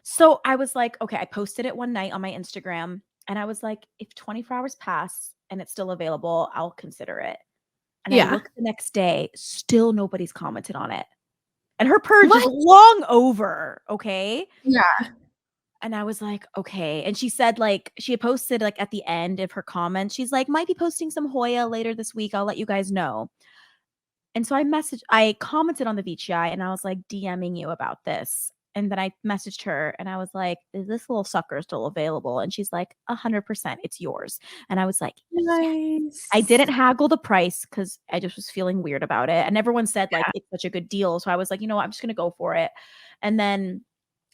So I was like, okay, I posted it one night on my Instagram and I was like, if 24 hours pass and it's still available, I'll consider it. And I looked the next day, still nobody's commented on it. And her purge is long over, okay?
Yeah.
And I was like, okay. And she said, like, she had posted, like, at the end of her comment, she's like, might be posting some Hoya later this week. I'll let you guys know. And so I commented on the VCI and I was like, DMing you about this. And then I messaged her and I was like, is this little sucker still available? And she's like, 100%, it's yours. And I was like, nice. Yes. I didn't haggle the price because I just was feeling weird about it. And everyone said like, it's such a good deal. So I was like, you know what, I'm just going to go for it. And then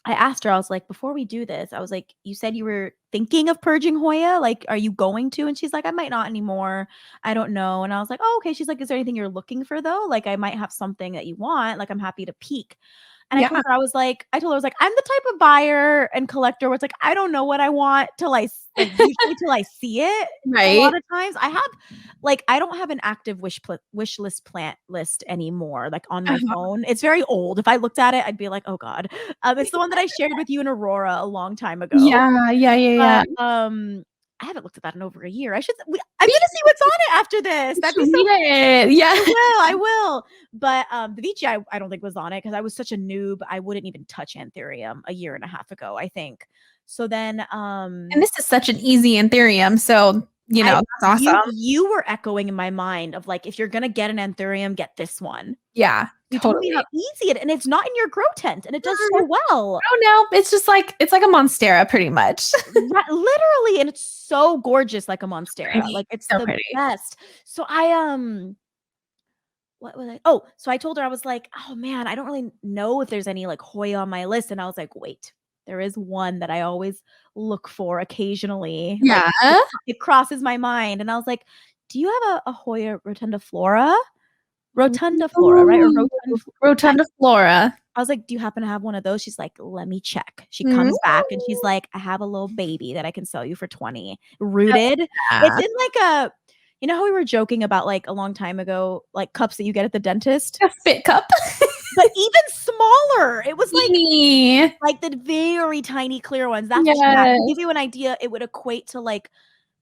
I asked her, I was like, before we do this, I was like, you said you were thinking of purging Hoya. Like, are you going to? And she's like, I might not anymore. I don't know. And I was like, oh, okay. She's like, is there anything you're looking for though? Like, I might have something that you want. Like, I'm happy to peek. And I told her, I was like, I'm the type of buyer and collector where it's like, I don't know what I want till I see it. Right. A lot of times I don't have an active wish list plant list anymore, like on my phone. It's very old. If I looked at it, I'd be like, oh God. It's the one that I shared with you in Aurora a long time ago.
Yeah.
But, I haven't looked at that in over a year. I'm gonna see what's on it after this. That'd be so.
Yeah,
I will. But the Vici, I don't think was on it because I was such a noob. I wouldn't even touch Anthurium a year and a half ago, I think. So then,
and this is such an easy Anthurium, so that's awesome.
You were echoing in my mind of like, if you're gonna get an Anthurium, get this one.
Yeah,
you told me how easy it, and it's not in your grow tent, and it does so well.
Oh no, it's just like a Monstera, pretty much.
Literally, and it's so gorgeous, like a Monstera. Like it's so the best. So what was I? Oh, so I told her, I was like, oh man, I don't really know if there's any like Hoya on my list, and I was like, wait. There is one that I always look for occasionally.
Yeah.
Like, it crosses my mind. And I was like, do you have a Hoya rotundiflora? Rotundiflora, right? Or
rotundiflora.
I was like, do you happen to have one of those? She's like, let me check. She comes back and she's like, I have a little baby that I can sell you for 20. Rooted. Yeah. It's in like you know how we were joking about like a long time ago, like cups that you get at the dentist?
A fit cup.
But even smaller. It was like the very tiny clear ones. That's what she had. To give you an idea, it would equate to like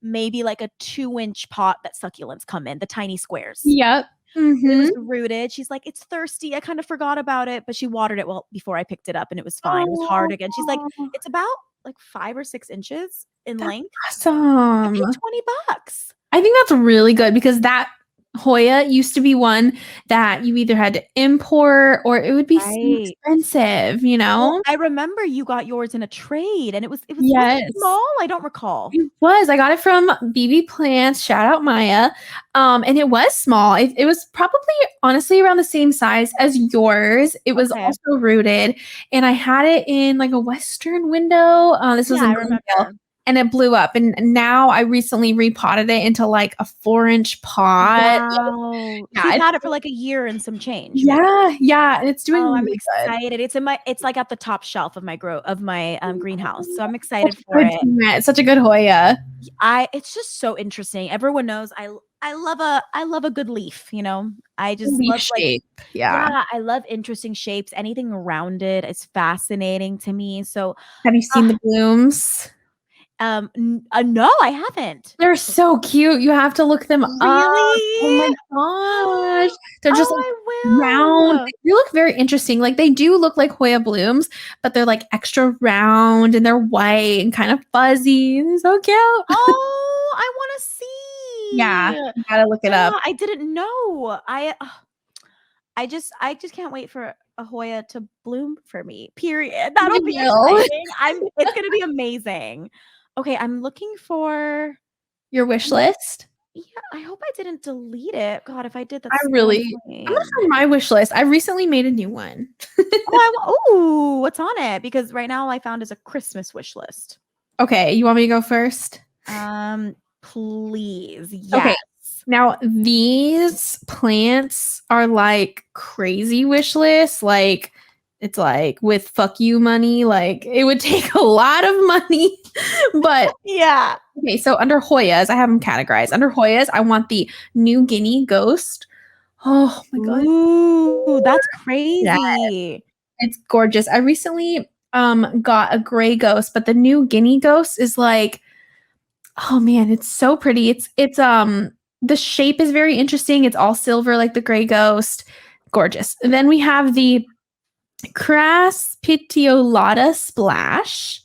maybe like a 2-inch pot that succulents come in, the tiny squares.
Yep.
It was rooted. She's like, it's thirsty. I kind of forgot about it, but she watered it before I picked it up, and it was fine. It was hard again. She's like, it's about like 5 or 6 inches in length.
Awesome.
I paid $20.
I think that's really good because that Hoya used to be one that you either had to import or it would be so expensive, Well,
I remember you got yours in a trade, and it was really small. I don't recall.
It was. I got it from BB Plants. Shout out Maya. And it was small. It was probably honestly around the same size as yours. It was also rooted, and I had it in like a Western window. This was in Glendale. And it blew up. And now I recently repotted it into like a 4-inch pot.
Wow. Yeah, you've had it for like a year and some change.
Yeah. Yeah. And it's doing really
I'm excited. Good. It's like at the top shelf of my greenhouse. So I'm excited for it.
It's such a good Hoya.
It's just so interesting. Everyone knows I love a good leaf, I just love
shape.
Yeah, I love interesting shapes. Anything rounded is fascinating to me. So
have you seen the blooms?
No, I haven't.
They're so cute. You have to look them up. Oh my gosh. They're just round. They look very interesting. Like they do look like Hoya blooms, but they're like extra round and they're white and kind of fuzzy. They're so cute.
Oh, I want to see.
Yeah, you gotta look it up.
I didn't know. I just can't wait for a Hoya to bloom for me. Period. That'll be exciting. It's gonna be amazing. Okay, I'm looking for
your wish list.
Yeah, I hope I didn't delete it. God, if I did, that's
I'm gonna find my wish list. I recently made a new one.
What's on it? Because right now all I found is a Christmas wish list.
Okay, you want me to go first?
Please. Yes.
Okay. Now these plants are like crazy wish lists. Like it's like with fuck you money, like it would take a lot of money. But
yeah.
Okay, so under Hoyas, I have them categorized. Under Hoyas, I want the New Guinea ghost. Oh my god.
Ooh, that's crazy.
Yes. It's gorgeous. I recently got a gray ghost, but the New Guinea ghost is like, oh man, it's so pretty. It's the shape is very interesting. It's all silver like the gray ghost. Gorgeous. And then we have the Crass Petiolata Splash.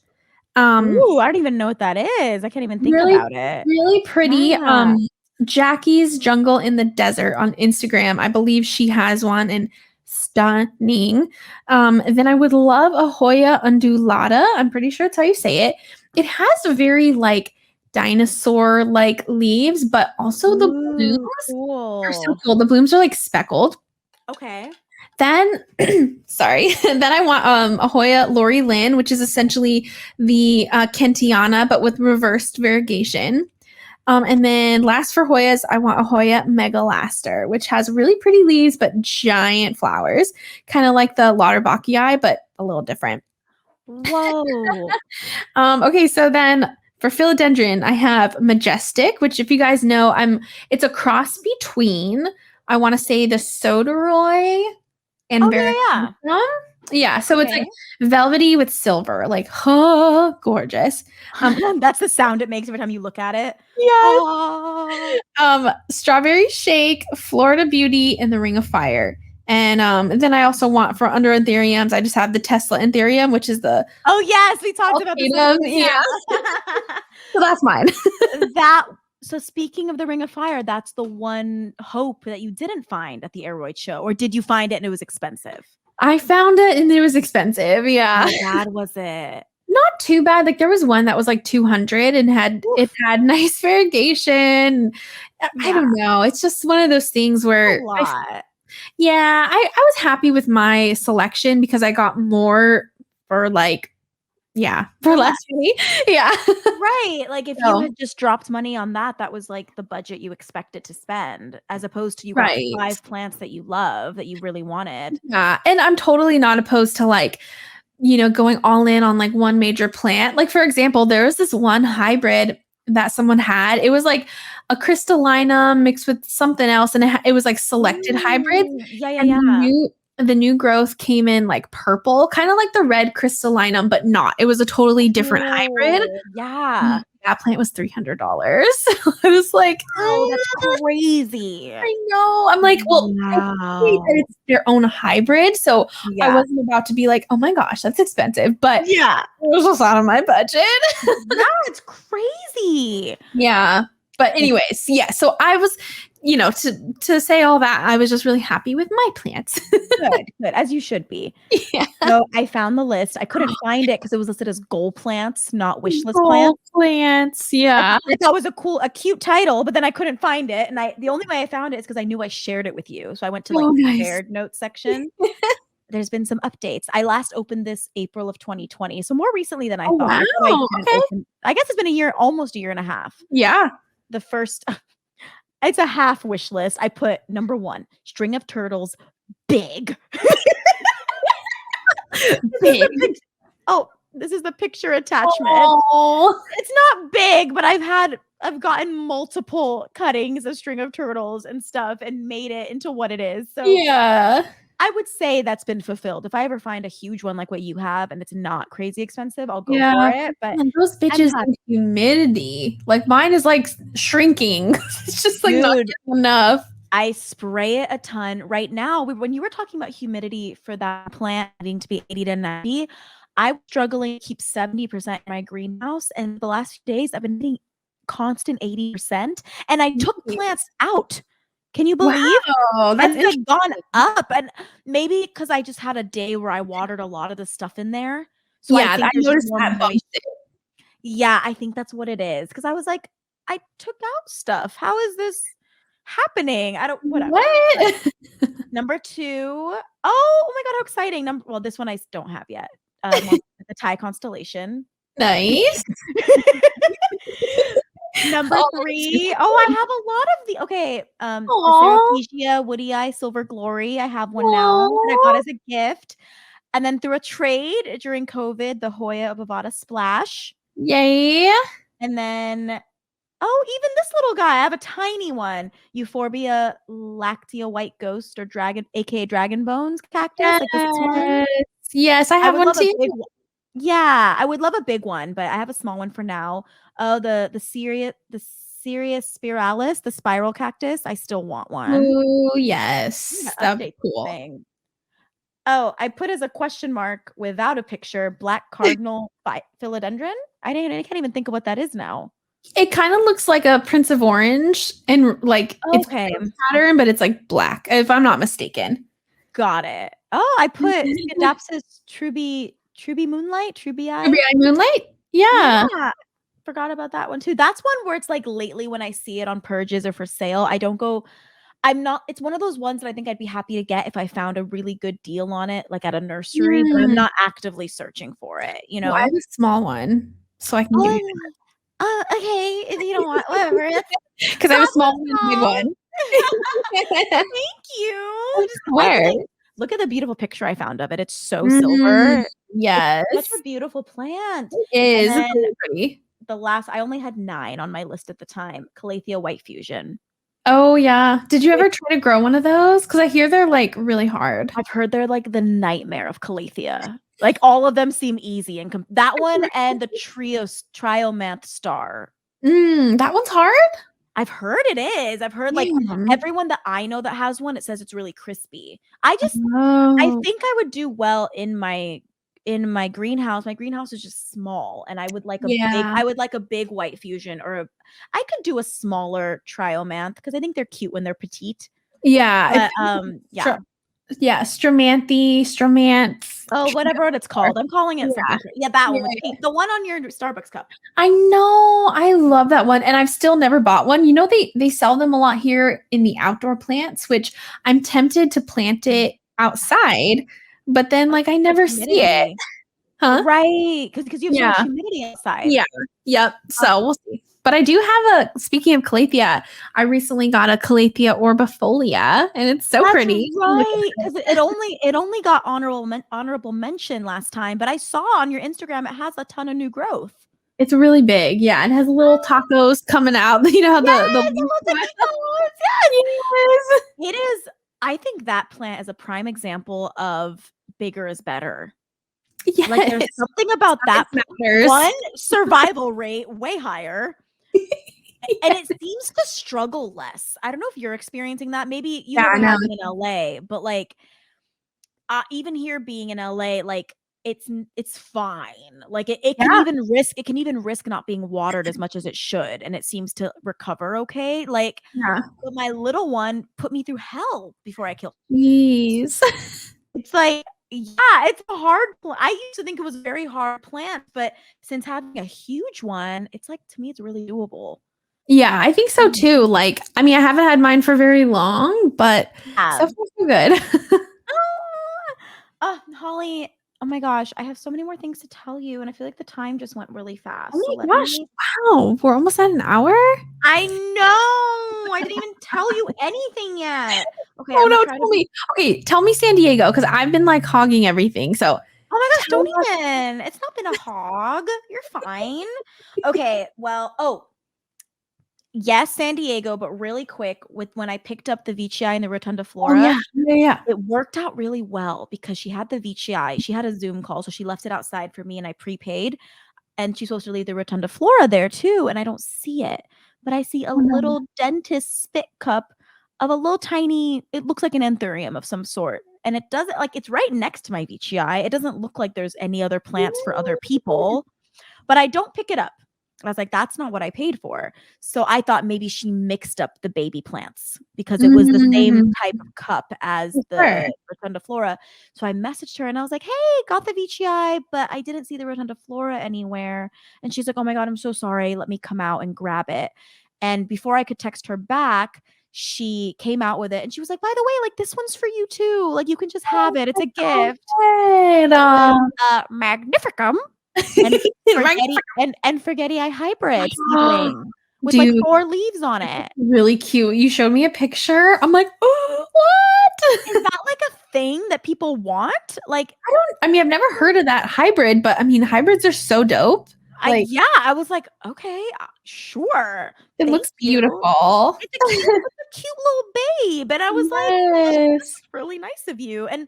Ooh, I don't even know what that is. I can't even think about it.
Really pretty. Yeah. Jackie's Jungle in the Desert on Instagram. I believe she has one and stunning. Then I would love a Hoya undulata. I'm pretty sure that's how you say it. It has a very like dinosaur like leaves, but also the blooms are so cool. The blooms are like speckled.
Okay.
Then, sorry. Then I want a Hoya Lori Lynn, which is essentially the Kentiana, but with reversed variegation. And then last for Hoyas, I want a Hoya Megalaster, which has really pretty leaves, but giant flowers. Kind of like the Lauterbachii, but a little different.
Whoa.
Okay, so then for philodendron, I have Majestic, which if you guys know, it's a cross between, I want to say the Soderoy and Yeah, so it's like velvety with silver, like, oh, gorgeous.
That's the sound it makes every time you look at it.
Yes.
Oh.
Strawberry Shake, Florida Beauty, and the Ring of Fire. And then I also want for under Anthuriums, I just have the Tesla Anthurium, which is the
Oh yes, we talked about this.
yeah. So that's mine.
So speaking of the Ring of Fire, that's the one hope that you didn't find at the Aroid show, or did you find it and it was expensive?
I found it and it was expensive. Yeah.
How bad was it?
Not too bad. Like there was one that was like 200 and it had nice variegation. I don't know. It's just one of those things where I was happy with my selection because I got more for like for less money. Yeah.
Right. Like if you had just dropped money on that, that was like the budget you expected to spend, as opposed to you got 5 plants that you love, that you really wanted.
Yeah. And I'm totally not opposed to like, going all in on like one major plant. Like for example, there was this one hybrid that someone had. It was like a crystallinum mixed with something else, and it was like selected hybrids. And the new growth came in like purple, kind of like the red crystallinum, but not. It was a totally different hybrid.
Yeah.
That plant was $300. So I was like,
oh, that's crazy.
I know. I'm like, well, it's their own hybrid. So I wasn't about to be like, oh my gosh, that's expensive. But it was just out of my budget.
It's crazy.
Yeah. But anyways, so I was, to say all that, I was just really happy with my plants.
Good, as you should be. Yeah. So I found the list. I couldn't find it because it was listed as goal plants, not wish list plants.
Plants, yeah.
I thought it was a cute title, but then I couldn't find it. And the only way I found it is because I knew I shared it with you. So I went to the shared notes section. There's been some updates. I last opened this April of 2020. So more recently than I thought.
Wow.
I guess it's been almost a year and a half.
Yeah.
The first, it's a half wish list. I put number 1, string of turtles, big. Big. This is the picture attachment. Oh. It's not big, but I've gotten multiple cuttings of string of turtles and stuff and made it into what it is. So yeah. I would say that's been fulfilled. If I ever find a huge one like what you have and it's not crazy expensive, I'll go for it. But
those bitches need humidity. Like mine is like shrinking. It's just like not enough.
I spray it a ton. Right now, when you were talking about humidity for that plant needing to be 80 to 90, I'm struggling to keep 70% in my greenhouse. And the last few days, I've been getting constant 80%. And I took plants out. Can you believe?
Wow, that's
gone up. And maybe because I just had a day where I watered a lot of the stuff in there. So I noticed that. Yeah, I think that's what it is. Because I was like, I took out stuff. How is this happening? I don't, whatever. What? Number 2. Oh my God, how exciting. Well, this one I don't have yet. The Thai constellation.
Nice.
Number 3. I have a lot of the Cerepegia Woody-Eye Silver Glory. I have one now that I got as a gift. And then through a trade during COVID, the Hoya Bovada Splash.
Yay.
And then, even this little guy. I have a tiny one. Euphorbia Lactea White Ghost, or Dragon, aka Dragon Bones cactus.
Yes.
Like this one.
Yes, I have one too.
Yeah, I would love a big one, but I have a small one for now. Oh, the Sirius spiralis, the spiral cactus. I still want one.
Oh, yes. That'd be cool.
Oh, I put as a question mark without a picture, black cardinal philodendron. I can't even think of what that is now.
It kind of looks like a Prince of Orange, and like it's pattern, but it's like black, if I'm not mistaken.
Got it. Oh, I put Scindapsus trubii moonlight, trubii
moonlight. Yeah.
Forgot about that one too. That's one where it's like lately when I see it on purges or for sale, it's one of those ones that I think I'd be happy to get if I found a really good deal on it, like at a nursery, but I'm not actively searching for it,
Well, I have a small one, so I can give you
that. Okay, if you don't want, whatever.
Because I have a small one and a big one.
Thank you.
Where?
Look at the beautiful picture I found of it. It's so silver.
Yes.
It's such a beautiful plant.
It is. It's really pretty.
The last, I only had 9 on my list at the time. Calathea White Fusion.
Oh yeah. Did you ever try to grow one of those? Because I hear they're like really hard.
I've heard they're like the nightmare of calathea. Like all of them seem easy, and that one and the Triomanth star.
That one's hard?
I've heard it is. I've heard like
Damn.
everyone that I know that has one, it says it's really crispy. I
Oh.
think I would do well in my greenhouse. My greenhouse is just small, and
Yeah.
I would like a big white fusion, I could do a smaller Triomanth because I think they're cute when they're petite.
Yeah.
But
Str- yeah. Stromanthe, Stromance.
oh, whatever it's called. I'm calling it
Yeah.
something. Yeah, that one
Yeah.
with pink. The one on your Starbucks cup.
I know. I love that one. And I've still never bought one. You know, they sell them a lot here in the outdoor plants, which I'm tempted to plant it outside, but then like I
The
never see it.
humidity.
Huh?
Right. Because you have so much
Yeah.
humidity outside.
Yeah. Yep.
Uh,
So we'll see. But I do have speaking of calathea, I recently got a Calathea orbifolia and it's so
That's
pretty. Look
right.
at
Because it only got honorable mention last time, but I saw on your Instagram it has a ton of new growth.
it's really big. Yeah. And it has little tacos coming out. You know how
Yes,
the
it looks like
yes.
it is. I think that plant is a prime example of bigger is better.
Yes.
Like there's something about that
matters.
one survival rate way higher. And it seems to struggle less. I don't know if you're experiencing that. Maybe you never had them in LA, but like even here being in LA, like it's fine. Like it can even risk not being watered as much as it should, and it seems to recover okay. Like
Yeah.
but my little one put me through hell before I killed.
Jeez.
It's like, yeah, it's a hard I used to think it was a very hard plant, but since having a huge one, it's like to me it's really doable.
Yeah, I think so too. Like, I mean, I haven't had mine for very long, but
Yeah.
so far so good.
Holly, oh my gosh, I have so many more things to tell you, and I feel like the time just went really fast. So
Oh
let
my gosh.
me
Wow. We're almost at an hour.
I know. I didn't even tell you anything yet. Okay,
Oh
I'm gonna
no,
try
tell
to.
me. Okay, tell me San Diego because I've been like hogging everything. So
Oh my gosh,
tell
don't
us.
even. It's not been a hog. You're fine. Okay, well, yes, San Diego, but really quick with when I picked up the Veitchii and the Rotunda
Oh
Flora,
yeah. Yeah.
it worked out really well because she had the Veitchii. She had a Zoom call, so she left it outside for me and I prepaid. And she's supposed to leave the Rotunda Flora there too, and I don't see it. But I see a
Oh no.
little dentist spit cup of a little tiny, it looks like an Anthurium of some sort. And it doesn't like it's right next to my Veitchii. It doesn't look like there's any other plants for other people, but I don't pick it up. I was like, that's not what I paid for. So I thought maybe she mixed up the baby plants because it was the same type of cup as
Sure.
the Rotunda Flora. So I messaged her and I was like, hey, got the Veitchii, but I didn't see the Rotunda Flora anywhere. And she's like, oh my God, I'm so sorry. Let me come out and grab it. And before I could text her back, she came out with it and she was like, by the way, like this one's for you too. Like you can just have it. It's a gift.
Good.
Magnificum. And Forgetti hybrid seedling with like
Dude,
4 leaves on it.
really cute. You showed me a picture. I'm like, oh, what?
Is that like a thing that people want? Like,
I mean, I've never heard of that hybrid, but I mean, hybrids are so dope. Like,
I was like, okay, sure.
it
Thank
looks
you.
beautiful.
It's a cute little babe. And I was like,
Yes.
that's really nice of you. And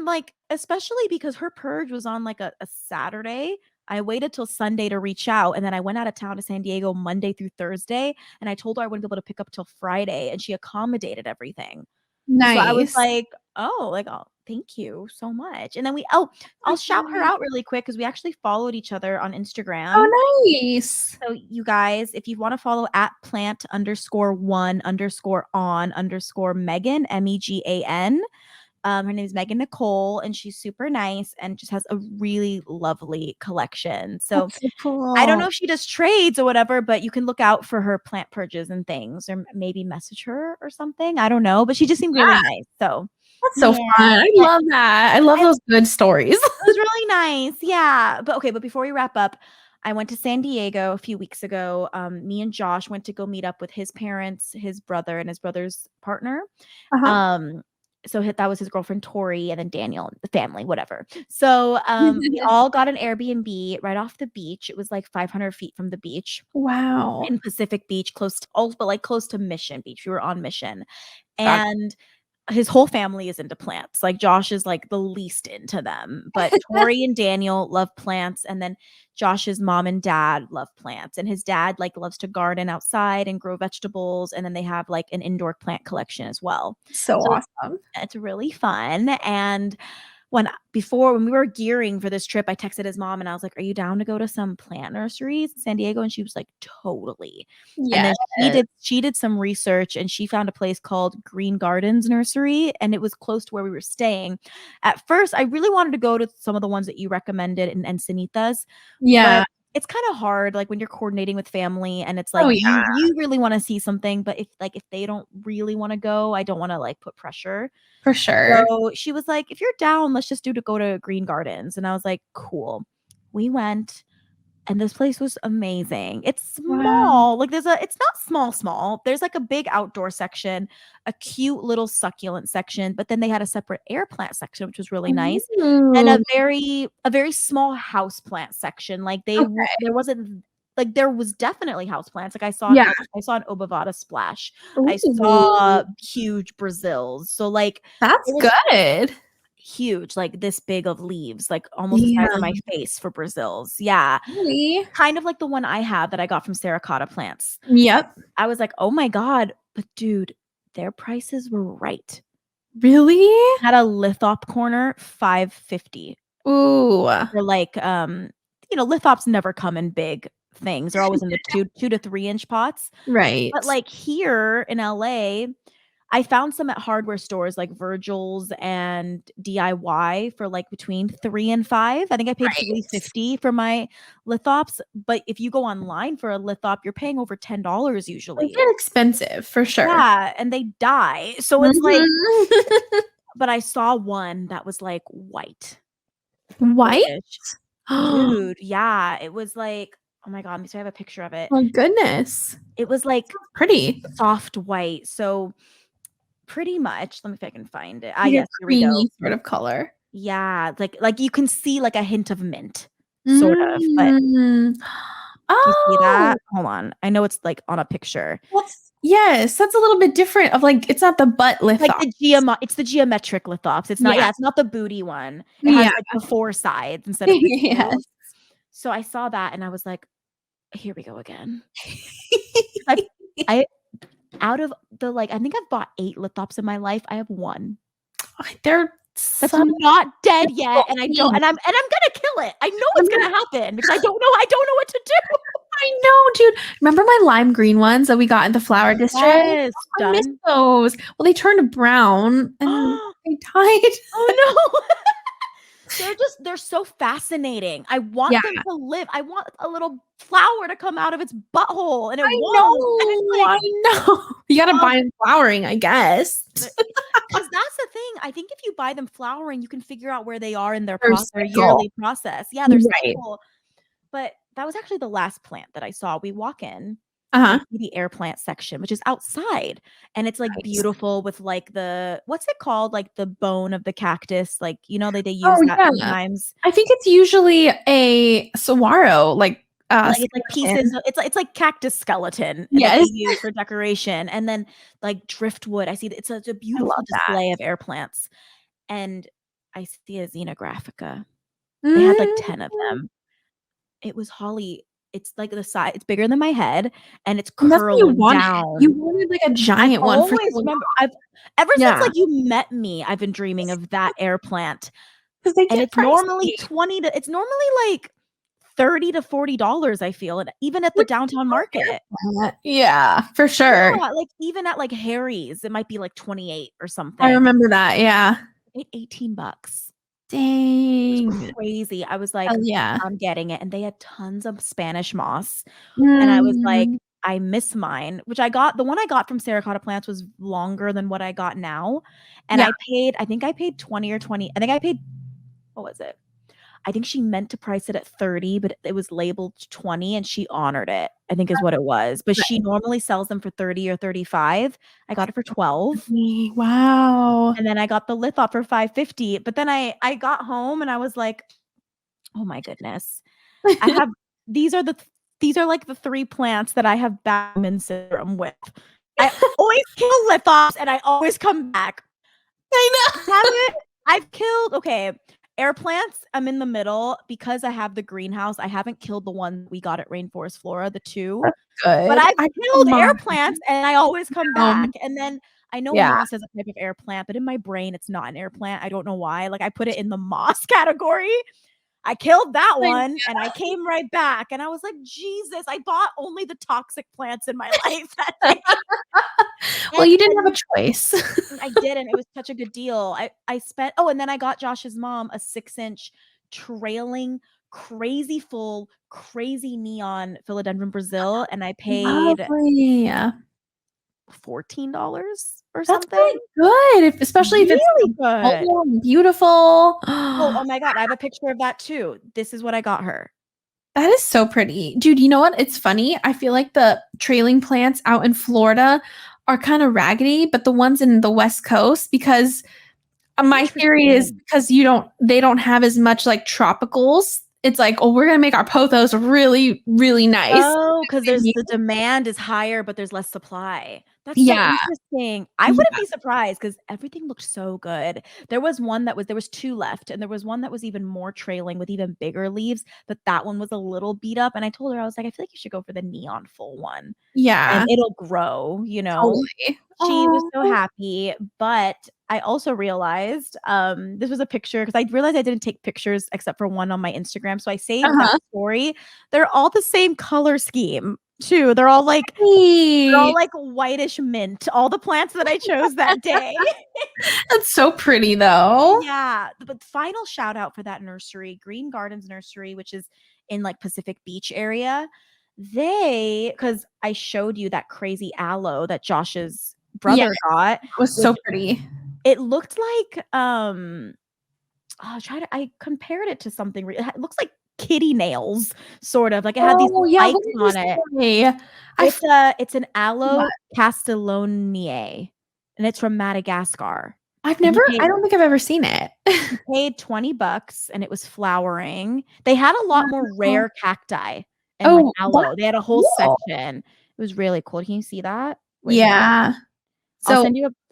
like, especially because her purge was on like a Saturday. I waited till Sunday to reach out, and then I went out of town to San Diego Monday through Thursday, and I told her I wouldn't be able to pick up till Friday, and she accommodated everything. So I was
Nice.
like, oh, like, oh, thank you so much. And then I'll shout her out really quick because we actually followed each other on Instagram.
Oh, nice.
So you guys, if you want to follow at plant_1_on_Megan, Megan. Her name is Megan Nicole, and she's super nice and just has a really lovely collection. So
That's so cool.
I don't know if she does trades or whatever, but you can look out for her plant purges and things, or maybe message her or something. I don't know, but she just seemed really nice. So
that's so fun. I love that. I love those good stories.
It was really nice. Yeah. But before we wrap up, I went to San Diego a few weeks ago. Me and Josh went to go meet up with his parents, his brother, and his brother's partner.
Uh-huh.
so that was his girlfriend Tori, and then Daniel, the family, whatever. So we all got an Airbnb right off the beach. It was like 500 feet from the beach
Wow.
in Pacific Beach, close to, but like close to Mission Beach. We were on Mission,
Gotcha.
and his whole family is into plants. Like Josh is like the least into them, but Tori and Daniel love plants, and then Josh's mom and dad love plants, and his dad like loves to garden outside and grow vegetables, and then they have like an indoor plant collection as well.
So awesome.
It's really fun. And when we were gearing for this trip, I texted his mom and I was like, "Are you down to go to some plant nurseries in San Diego?" And she was like, "Totally." And
Yeah.
then she did some research and she found a place called Green Gardens Nursery, and it was close to where we were staying. At first, I really wanted to go to some of the ones that you recommended in Encinitas.
Yeah.
But it's kind of hard, like when you're coordinating with family and it's like
Oh, yeah.
you really want to see something, but if they don't really want to go, I don't want to like put pressure.
For sure.
So she was like, "If you're down, let's just go to Green Gardens." And I was like, "Cool." We went, and this place was amazing. It's
Wow.
small. Like it's not small. There's like a big outdoor section, a cute little succulent section, but then they had a separate air plant section, which was really nice. And
Ooh.
a very small house plant section. Like
Okay.
there wasn't like there was definitely house plants. Like
Yeah.
I saw an Obavata splash. I
Ooh.
saw huge Brazils. So like
That's
it was
good.
huge, like this big of leaves, like almost the size
Yeah.
of my face for Brazils. Yeah.
Really?
Kind of like the one I have that I got from Sericotta Plants.
Yep.
I was like, "Oh my God." But dude, their prices were right.
Really?
Had a lithop corner, $550.
Ooh.
They're like, lithops never come in big things. They're always in the 2 to 3 inch pots.
Right.
But like here in LA, I found some at hardware stores like Virgil's and DIY for like between 3 and 5. I think I paid
Right.
$350 for my lithops, but if you go online for a lithop, you're paying over $10
They
usually.
get expensive for sure.
Yeah, and they die. So it's like,
Mhm.
but I saw one that was like white.
White?
Whitish. Dude, yeah, it was like, oh my God, let me see, I have a picture of it.
Oh goodness.
It was like
Pretty.
soft white. So pretty much, let me see if I can find it.
Like a
Yes, here we go.
creamy sort of color.
Yeah, like you can see like a hint of mint, sort of. But
Mm.
do you see
Oh,
that? Hold on. I know it's like on a picture.
that's a little bit different of like it's not the butt lift
Like
off.
it's the geometric lithops. It's not,
Yeah.
it's not the booty one. It has
Yeah.
like the 4 sides instead of the 2.
Yes.
So I saw that and I was like, here we go again. I out of the like, I think I've bought 8 lithops in my life. I have 1.
They're
That's
so
not dead yet, and I'm
mean.
gonna kill it. I know it's gonna happen because I don't know what to do.
I know, dude. Remember my lime green ones that we got in the flower district?
Yes,
I miss
done.
those. Well, they turned brown and they died.
Oh no. They're so fascinating. I want
Yeah.
them to live. I want a little flower to come out of its butthole, and it
I
won't. And it's
know.
like,
I know. You gotta buy them flowering, I guess.
because that's the thing. I think if you buy them flowering, you can figure out where they are in their
Their
their
cycle.
yearly process. Yeah, their
Right.
cycle. But that was actually the last plant that I saw. We walk in
Uh-huh.
the air plant section, which is outside, and it's like
Nice.
beautiful with like what's it called? Like the bone of the cactus. Like, they use
Oh,
that
yeah.
sometimes.
I think it's usually a saguaro, like
Like it's like pieces.
skeleton.
It's like cactus skeleton that
Yes.
they use for decoration, and then like driftwood. I see it's a
I
beautiful
love that.
display of air plants, and I see a xenographica. They had like 10 of them. It was holly. It's like the size. It's bigger than my head, and it's
And that's what you
curling
wanted.
down.
You wanted like a
I've
giant one for
always
so long.
remember. Ever since
Yeah.
like you met me, I've been dreaming of that air plant,
'Cause they
and
get
it's normally
pricey.
it's normally like $30 to $40. I feel, and even at the downtown market.
Yeah, for sure.
Yeah, like even at like Harry's, it might be like 28 or
I
something.
remember that, yeah.
$18. It was
Dang.
crazy. I was like,
Hell yeah.
I'm getting it. And they had tons of Spanish moss. And I was like,
Mm.
I miss mine, which the one I got from Sericotta Plants was longer than what I got now. And
Yeah.
I think I paid 20 or 20. I think I paid, what was it? I think she meant to price it at 30, but it was labeled 20 and she honored it, I think is what it was. But she normally sells them for 30 or 35. I got it for 12.
Wow.
And then I got the lithop for 550. But then I got home and I was like, oh my goodness. I have these are like the 3 plants that I have Batman syndrome with. I always kill lithops and I always come back.
I know.
I've killed air plants. I'm in the middle because I have the greenhouse. I haven't killed the one we got at Rainforest Flora, the 2.
That's good.
But I've killed air plants and I always come back. And then I know
Yeah.
moss is a type of air plant, but in my brain it's not an air plant. I don't know why. Like I put it in the moss category. I killed that one and I came right back and I was like, Jesus, I bought only the toxic plants in my life that day.
Well, you didn't have a choice.
I didn't. It was such a good deal. I spent and then I got Josh's mom a 6-inch trailing, crazy full, crazy neon philodendron Brazil, and I paid
Lovely.
$14 or
That's
something.
really good, especially if
really
it's
good.
and beautiful.
Oh my God. I have a picture of that too. This is what I got her.
That is so pretty. Dude, you know what? It's funny. I feel like the trailing plants out in Florida are kind of raggedy, but the ones in the West Coast, because my theory is because they don't have as much like tropicals. It's like, oh, we're gonna make our pothos really, really nice.
Oh, because the demand is higher, but there's less supply. That's so interesting. I wouldn't be surprised because everything looked so good. There was one there was 2 left, and there was one that was even more trailing with even bigger leaves, but that one was a little beat up. And I told her, I was like, I feel like you should go for the neon full one.
Yeah.
And it'll grow, you know.
Totally.
She was so happy, but I also realized this was a picture because I realized I didn't take pictures except for one on my Instagram. So I saved that story. They're all the same color scheme too. They're all like whitish mint. All the plants that I chose that day.
That's so pretty though.
Yeah. But final shout out for that nursery, Green Gardens Nursery, which is in like Pacific Beach area. Because I showed you that crazy aloe that Josh's brother got.
It was so pretty.
It looked like I compared it to something. It looks like kitty nails, sort of. Like it had these spikes on it. It's an aloe castelloniae, and it's from Madagascar.
I don't think I've ever seen it.
I paid $20 and it was flowering. They had a lot more rare cacti and like aloe. They had a whole section. It was really cool. Can you see that? Wait,
yeah.
So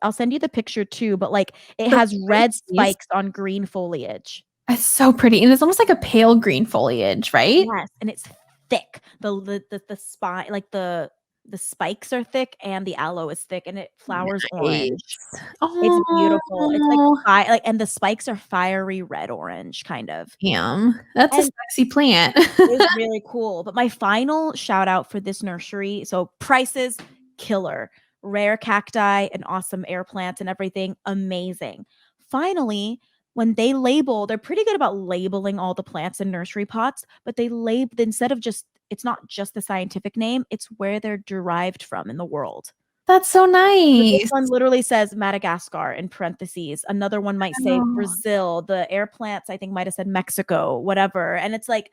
I'll send you the picture too, but like it has red spikes on green foliage.
It's so pretty. And it's almost like a pale green foliage, right?
Yes, and it's thick. The spine, like the spikes are thick and the aloe is thick and it flowers orange. It's beautiful. It's like and the spikes are fiery red orange kind of.
Damn. That's a sexy plant.
It's really cool. But my final shout out for this nursery, so prices killer. Rare cacti and awesome air plants and everything, amazing. Finally, when they label, they're pretty good about labeling all the plants in nursery pots, but they label instead of it's not just the scientific name, it's where they're derived from in the world.
That's so nice.
This one literally says Madagascar in parentheses. Another one might say Brazil. The air plants, I think, might have said Mexico, whatever. And it's like,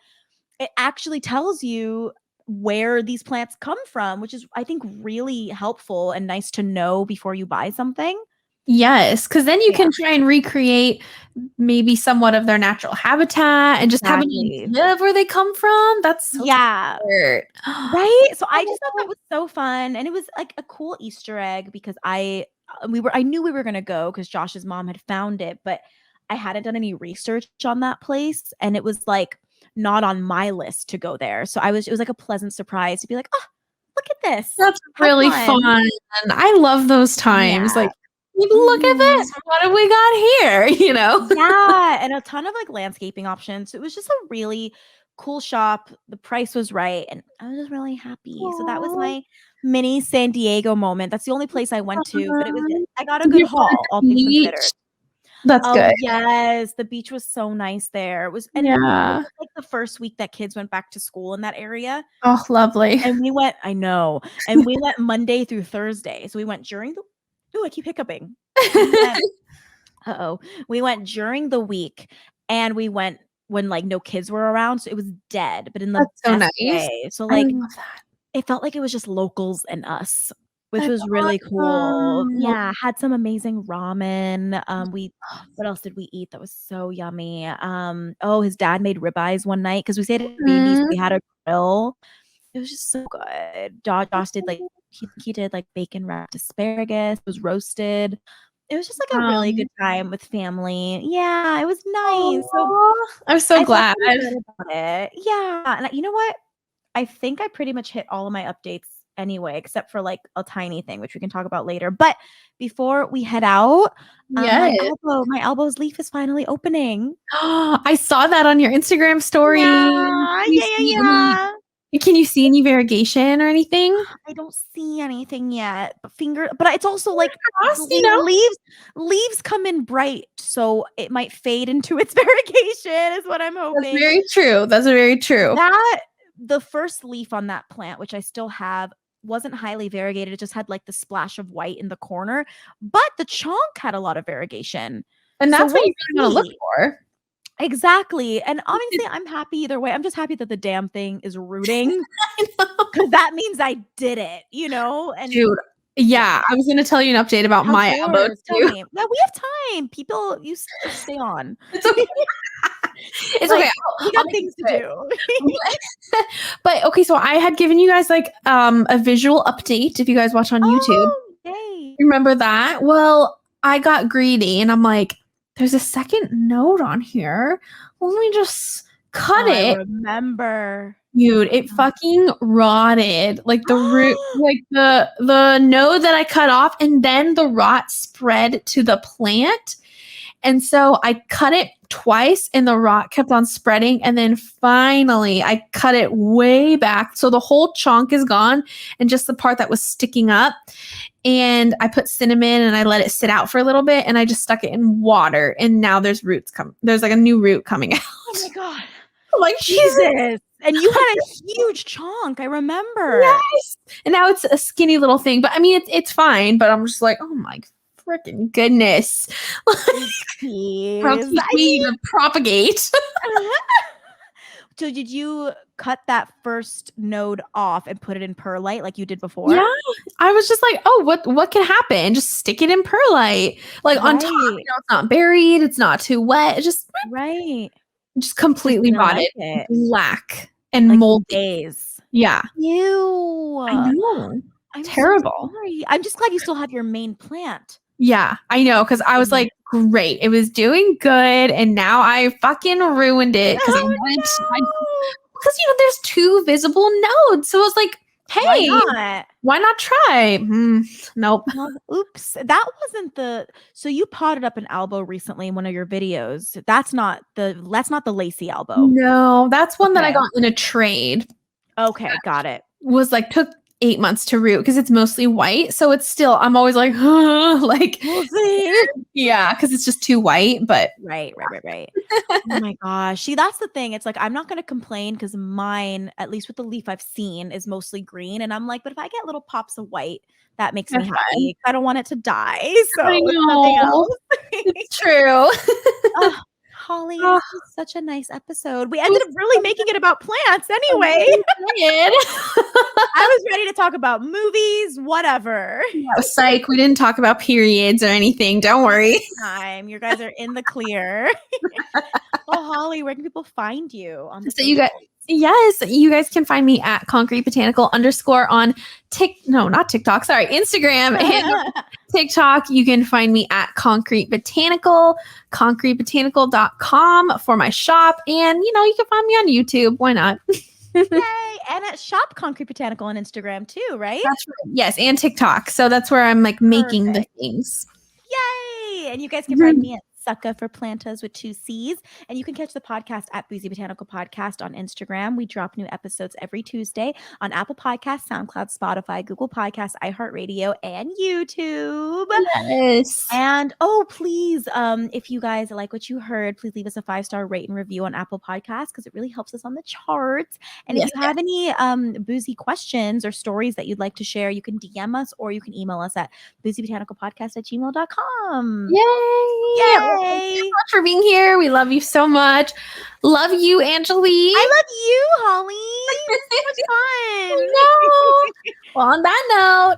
it actually tells you where these plants come from, which is, I think, really helpful and nice to know before you buy something.
Yes, because then you can try and recreate maybe somewhat of their natural habitat and just have an idea of where they come from. That's so smart.
Right. So I just thought that was so fun, and it was like a cool Easter egg because I knew we were gonna go because Josh's mom had found it, but I hadn't done any research on that place, and it was like not on my list to go there. So it was like a pleasant surprise to be like, oh, look at this.
That's really fun. I love those times. Like, look at this. What have we got here? You know?
Yeah. And a ton of like landscaping options. So it was just a really cool shop. The price was right. And I was just really happy. Aww. So that was my mini San Diego moment. That's the only place I went to, but I got a good haul, all things considered.
That's good.
Yes, the beach was so nice there. It was, it was like the first week that kids went back to school in that area.
Oh, lovely.
And we went, I know, and we went Monday through Thursday. So we went during the, I keep hiccuping. We went during the week, and we when like no kids were around, so it was dead, but in the
That's so
best
nice.
way. So
I
like
love that.
it felt like it was just locals and us, which
That's
was really cool.
awesome.
Yeah, had some amazing ramen. What else did we eat that was so yummy? Oh, his dad made ribeyes one night because we stayed at BB, so we had a grill. It was just so good. Josh did like he did like bacon wrapped asparagus. It was roasted. It was just like a really good time with family. Yeah, it was nice. So
I'm so
I felt
glad.
pretty good about it. Yeah, and you know what? I think I pretty much hit all of my updates anyway, except for like a tiny thing, which we can talk about later. But before we head out,
Yes.
my elbow's leaf is finally opening.
I saw that on your Instagram story.
Yeah.
Can you see any variegation or anything?
I don't see anything yet, but it's also like
Crossed, you know?
leaves come in bright, so it might fade into its variegation is what I'm hoping.
That's very true. That's very true.
The first leaf on that plant, which I still have, wasn't highly variegated. It just had like the splash of white in the corner, but the chonk had a lot of variegation.
And that's what you really want to look for.
Exactly. And honestly, I'm happy either way. I'm just happy that the damn thing is rooting because that means I did it, you know? And
dude, yeah, I was gonna tell you an update about my elbow
tell
too.
me. Yeah, we have time. People, you stay on.
It's okay. It's
like,
okay.
We got things to do.
But okay, so I had given you guys like a visual update if you guys watch on YouTube.
Yay.
Remember that? Well, I got greedy and I'm like, there's a second node on here. Let me just cut it.
I remember.
Dude, it fucking rotted. Like the root, like the node that I cut off, and then the rot spread to the plant. And so I cut it twice and the rot kept on spreading. And then finally I cut it way back. So the whole chunk is gone and just the part that was sticking up. And I put cinnamon and I let it sit out for a little bit and I just stuck it in water. And now there's there's like a new root coming out.
Oh my God.
I'm like,
Jesus. And you had a huge chunk. I remember.
Yes. And now it's a skinny little thing. But I mean, it's fine. But I'm just like, oh my freaking goodness. To propagate.
So did you cut that first node off and put it in perlite like you did before?
Yeah. I was just like, oh, what can happen? Just stick it in perlite. Like on top, you know, it's not buried, it's not too wet. It's just just completely rotted. Like black and like moldy.
Days.
Yeah.
Ew.
I know.
I'm
terrible.
So sorry. I'm just glad you still have your main plant.
Yeah, I know, because I was like, great, it was doing good, and now I fucking ruined it because because you know there's 2 visible nodes, so I was like, hey, why not try? Nope.
Oops, that wasn't so you potted up an elbow recently in one of your videos. That's not the lacy elbow.
No, that's one that I got in a trade.
Okay, got it.
Was like took 8 months to root because it's mostly white. So it's still, I'm always like, like,
we'll see.
Yeah, because it's just too white. But
right. Oh my gosh. See, that's the thing. It's like, I'm not going to complain because mine, at least with the leaf I've seen, is mostly green. And I'm like, but if I get little pops of white, that makes me happy. I don't want it to die. So
I know.
nothing else.
It's true.
Holly, this was such a nice episode. We ended up really making it about plants anyway. I was ready to talk about movies, whatever.
Psych, we didn't talk about periods or anything. Don't worry.
You guys are in the clear. Well, Holly, where can people find you on the
Yes, you guys can find me at Concrete Botanical _ on Instagram and TikTok. You can find me at Concrete Botanical, concretebotanical.com for my shop. And, you know, you can find me on YouTube. Why not?
Yay! And at Shop Concrete Botanical on Instagram too, right?
That's right. Yes, and TikTok. So that's where I'm like making the things.
Yay! And you guys can find me at Sucka for Plantas with 2 C's. And you can catch the podcast at Boozy Botanical Podcast on Instagram. We drop new episodes every Tuesday on Apple Podcasts, SoundCloud, Spotify, Google Podcasts, iHeartRadio, and YouTube.
Yes.
And please, if you guys like what you heard, please leave us a 5-star rate and review on Apple Podcasts because it really helps us on the charts. And if you have any boozy questions or stories that you'd like to share, you can DM us or you can email us at boozybotanicalpodcast@gmail.com.
Yay! Thank you so much for being here. We love you so much. Love you, Angelique.
I love you, Holly. It was so much fun.
No. Well, on that note,